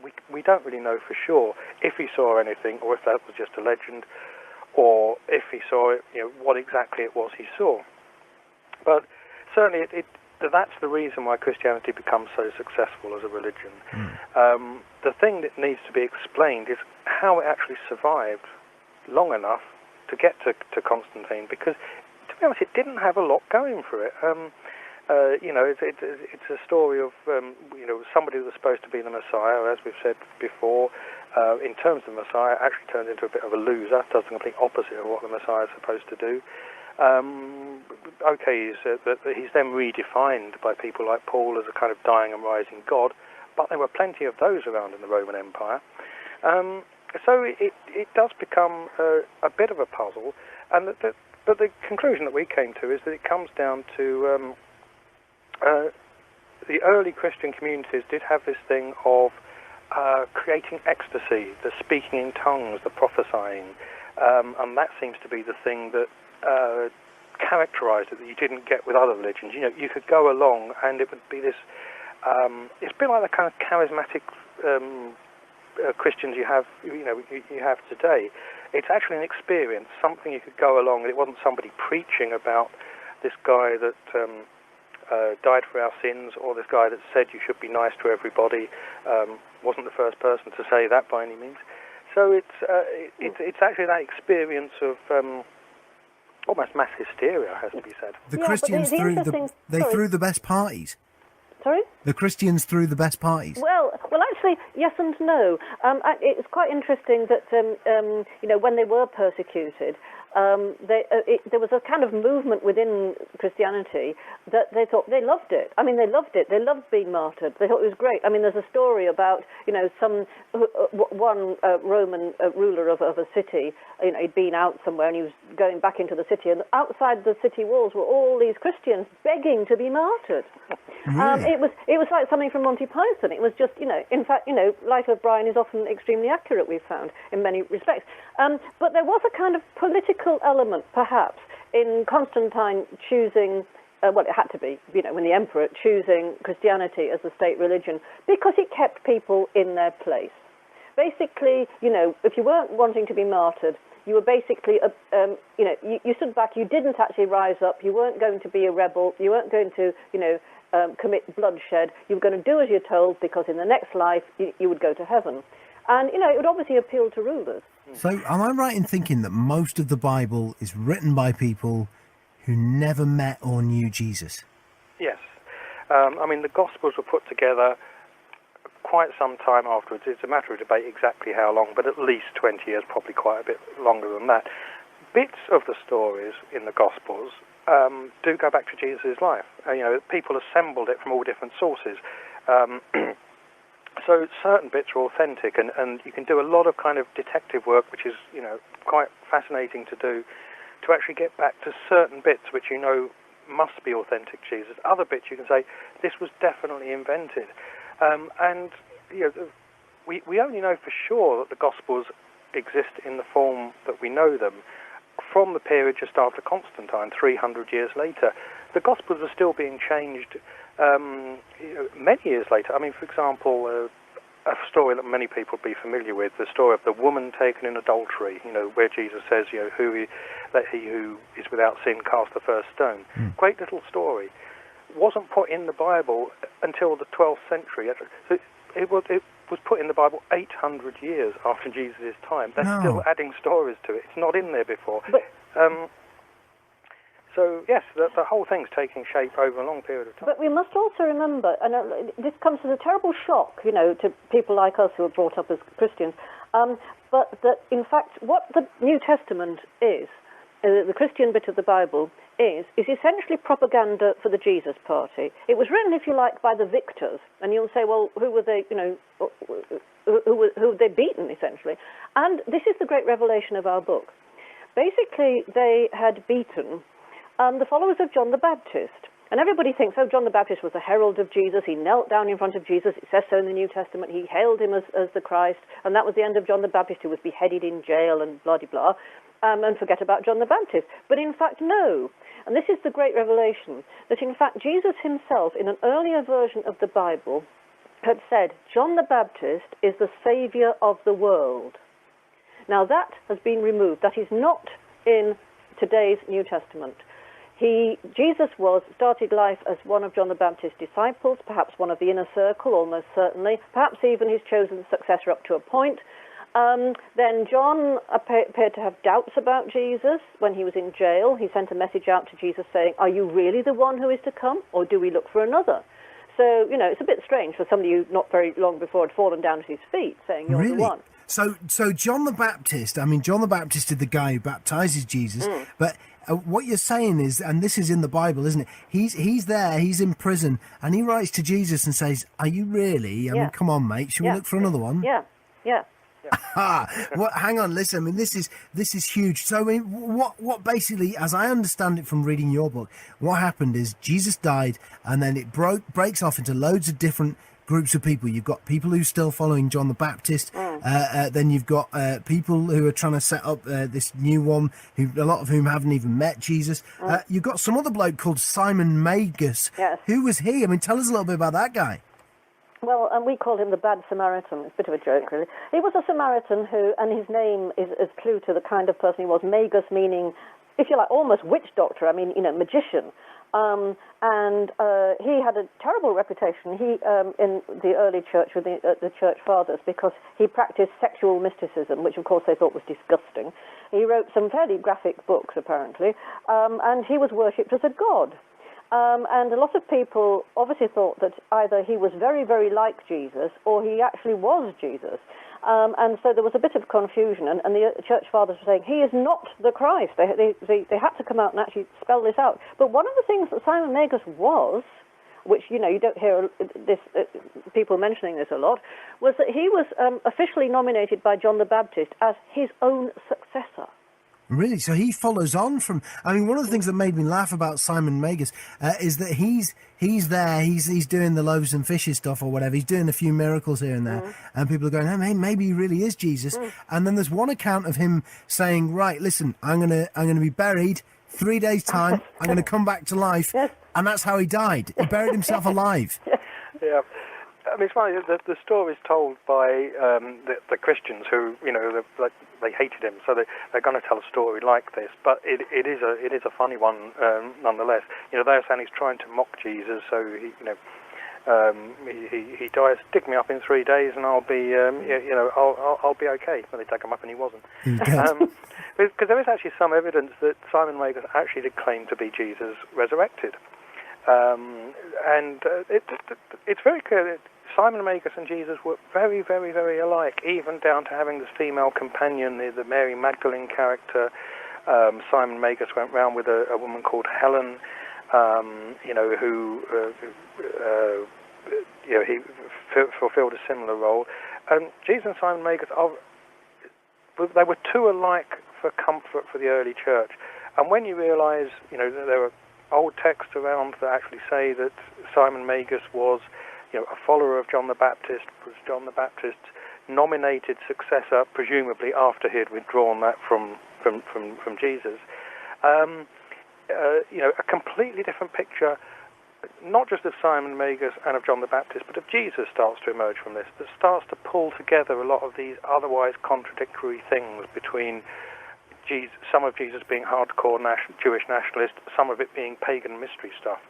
We don't really know for sure if he saw anything, or if that was just a legend, or if he saw it, what exactly it was he saw. But certainly, that's the reason why Christianity becomes so successful as a religion. The thing that needs to be explained is how it actually survived long enough to get to Constantine, because, to be honest, it didn't have a lot going for it. It's a story of somebody that was supposed to be the Messiah, as we've said before. In terms of the Messiah, actually turns into a bit of a loser, does the complete opposite of what the Messiah is supposed to do. He's then redefined by people like Paul as a kind of dying and rising god, but there were plenty of those around in the Roman Empire. So it does become a bit of a puzzle, but the conclusion that we came to is that it comes down to the early Christian communities did have this thing of creating ecstasy, the speaking in tongues, the prophesying, and that seems to be the thing that characterized it, that you didn't get with other religions. You could go along and it would be this, it's a bit like the kind of charismatic Christians you have today. It's actually an experience, something you could go along, and it wasn't somebody preaching about this guy that died for our sins, or this guy that said you should be nice to everybody. Wasn't the first person to say that by any means. So it's actually that experience of almost mass hysteria, has to be said. The Christians threw the best parties. Sorry? The Christians threw the best parties. Well, actually, yes and no. It's quite interesting that when they were persecuted, there was a kind of movement within Christianity that they thought they loved it. I mean, they loved it. They loved being martyred. They thought it was great. I mean, there's a story about one Roman ruler of a city. He'd been out somewhere and he was going back into the city, and outside the city walls were all these Christians begging to be martyred. Really? It was like something from Monty Python. It was just, in fact, Life of Brian is often extremely accurate, we've found, in many respects. But there was a kind of political element, perhaps, in Constantine choosing, well, it had to be, when the emperor choosing Christianity as the state religion, because it kept people in their place. Basically, if you weren't wanting to be martyred, you were basically, you stood back, you didn't actually rise up, you weren't going to be a rebel, you weren't going to, commit bloodshed, you were going to do as you're told, because in the next life you would go to heaven. And, it would obviously appeal to rulers. So am I right in thinking that most of the Bible is written by people who never met or knew Jesus? Yes. The Gospels were put together quite some time afterwards. It's a matter of debate exactly how long, but at least 20 years, probably quite a bit longer than that. Bits of the stories in the Gospels do go back to Jesus' life. People assembled it from all different sources. So certain bits are authentic, and you can do a lot of kind of detective work, which is, quite fascinating to do, to actually get back to certain bits which must be authentic Jesus. Other bits you can say, this was definitely invented. We only know for sure that the Gospels exist in the form that we know them from the period just after Constantine, 300 years later. The Gospels are still being changed many years later. For example, a story that many people will be familiar with, the story of the woman taken in adultery, where Jesus says, let he who is without sin cast the first stone. Great little story. Wasn't put in the Bible until the 12th century. So it was put in the Bible 800 years after Jesus' time. They're still adding stories to it. It's not in there before. But, so, yes, the whole thing's taking shape over a long period of time. But we must also remember, and this comes as a terrible shock, to people like us who are brought up as Christians, but that, in fact, what the New Testament is, the Christian bit of the Bible, is essentially propaganda for the Jesus party. It was written, if you like, by the victors, and you'll say, well, who were they, who were they beaten, essentially? And this is the great revelation of our book. Basically, they had beaten the followers of John the Baptist. And everybody thinks, John the Baptist was the herald of Jesus. He knelt down in front of Jesus. It says so in the New Testament. He hailed him as the Christ. And that was the end of John the Baptist, who was beheaded in jail and blah-de-blah. And forget about John the Baptist. But in fact, no. And this is the great revelation, that in fact Jesus himself, in an earlier version of the Bible, had said, John the Baptist is the Saviour of the world. Now that has been removed. That is not in today's New Testament. Jesus started life as one of John the Baptist's disciples, perhaps one of the inner circle, almost certainly, perhaps even his chosen successor up to a point. Then John appeared to have doubts about Jesus when he was in jail. He sent a message out to Jesus saying, are you really the one who is to come, or do we look for another? So, it's a bit strange for somebody who not very long before had fallen down at his feet saying, you're really? The one. So John the Baptist, John the Baptist is the guy who baptizes Jesus, but what you're saying is, and this is in the Bible, isn't it? He's there, he's in prison, and he writes to Jesus and says, are you really? I mean, come on, mate, should we look for another one? Yeah. Well, hang on, listen, this is huge. So, what basically, as I understand it from reading your book, what happened is Jesus died, and then it breaks off into loads of different groups of people. You've got people who are still following John the Baptist. Then you've got people who are trying to set up this new one, a lot of whom haven't even met Jesus. You've got some other bloke called Simon Magus. Yes. Who was he? Tell us a little bit about that guy. Well, and we call him the Bad Samaritan. It's a bit of a joke, really. He was a Samaritan and his name is a clue to the kind of person he was. Magus meaning, if you like, almost witch doctor. Magician. And he had a terrible reputation. He in the early church with the church fathers, because he practiced sexual mysticism, which of course they thought was disgusting. He wrote some fairly graphic books, apparently, and he was worshipped as a god. And a lot of people obviously thought that either he was very, very like Jesus or he actually was Jesus. And so there was a bit of confusion, and the church fathers were saying, he is not the Christ. They had to come out and actually spell this out. But one of the things that Simon Magus was, which, you don't hear people mentioning this a lot, was that he was officially nominated by John the Baptist as his own successor. Really? So he follows on from... I mean, one of the things that made me laugh about Simon Magus is that he's there, he's doing the loaves and fishes stuff or whatever, he's doing a few miracles here and there, and people are going, oh, hey, maybe he really is Jesus. And then there's one account of him saying, right, listen, I'm gonna be buried 3 days' time, I'm going to come back to life, and that's how he died. He buried himself alive. Yeah. I mean, it's funny, the story is told by the Christians who, they hated him, so they're going to tell a story like this. But it is a funny one nonetheless. They're saying he's trying to mock Jesus, so he dies. Dig me up in 3 days, and I'll be I'll be okay. But they dug him up, and he wasn't. Because there is actually some evidence that Simon Magus actually did claim to be Jesus resurrected. It's very clear that Simon Magus and Jesus were very, very, very alike, even down to having this female companion, the Mary Magdalene character. Simon Magus went round with a woman called Helen, who he fulfilled a similar role. Jesus and Simon Magus they were too alike for comfort for the early church. And when you realise, that there are old texts around that actually say that Simon Magus was, a follower of John the Baptist, was John the Baptist's nominated successor, presumably after he had withdrawn that from Jesus. A completely different picture, not just of Simon Magus and of John the Baptist, but of Jesus starts to emerge from this, that starts to pull together a lot of these otherwise contradictory things between Jesus, some of Jesus being hardcore Jewish nationalist, some of it being pagan mystery stuff.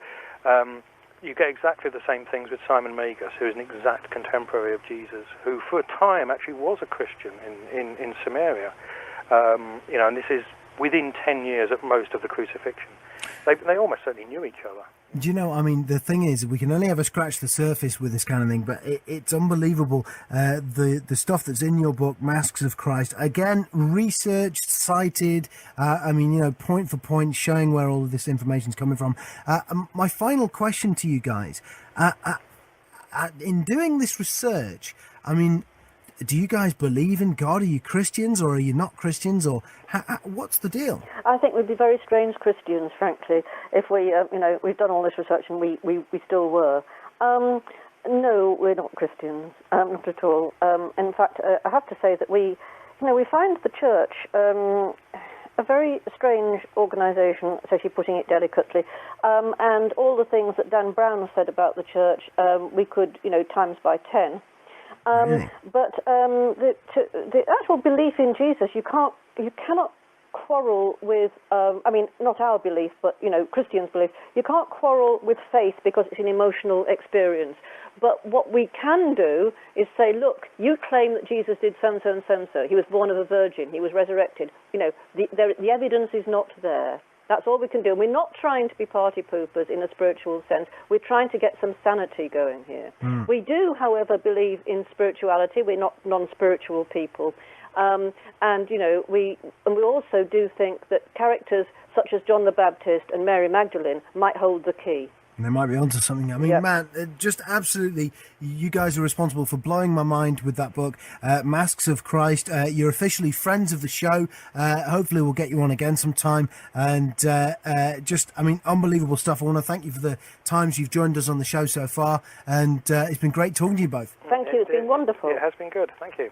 You get exactly the same things with Simon Magus, who is an exact contemporary of Jesus, who for a time actually was a Christian in Samaria. And this is within 10 years at most of the crucifixion. They almost certainly knew each other. Do you know, I mean, the thing is, we can only ever scratch the surface with this kind of thing, but it's unbelievable. The stuff that's in your book, Masks of Christ, again, researched, cited, point for point, showing where all of this information is coming from. My final question to you guys, in doing this research, do you guys believe in God? Are you Christians or are you not Christians? Or what's the deal? I think we'd be very strange Christians, frankly, if we, we've done all this research and we still were. No, we're not Christians, not at all. In fact, I have to say that we find the church a very strange organisation, especially putting it delicately. And all the things that Dan Brown said about the church, we could, times by 10. Really? But the actual belief in Jesus, you cannot quarrel with. Not our belief, but Christians' belief. You can't quarrel with faith because it's an emotional experience. But what we can do is say, look, you claim that Jesus did so and so and so and so. He was born of a virgin. He was resurrected. The evidence is not there. That's all we can do. And we're not trying to be party poopers in a spiritual sense. We're trying to get some sanity going here. We do, however, believe in spirituality. We're not non-spiritual people. We also do think that characters such as John the Baptist and Mary Magdalene might hold the key. They might be onto something. Man, just absolutely, you guys are responsible for blowing my mind with that book, Masks of Christ. You're officially friends of the show. Hopefully we'll get you on again sometime. And unbelievable stuff. I want to thank you for the times you've joined us on the show so far. And it's been great talking to you both. Thank you. It's been wonderful. It has been good. Thank you.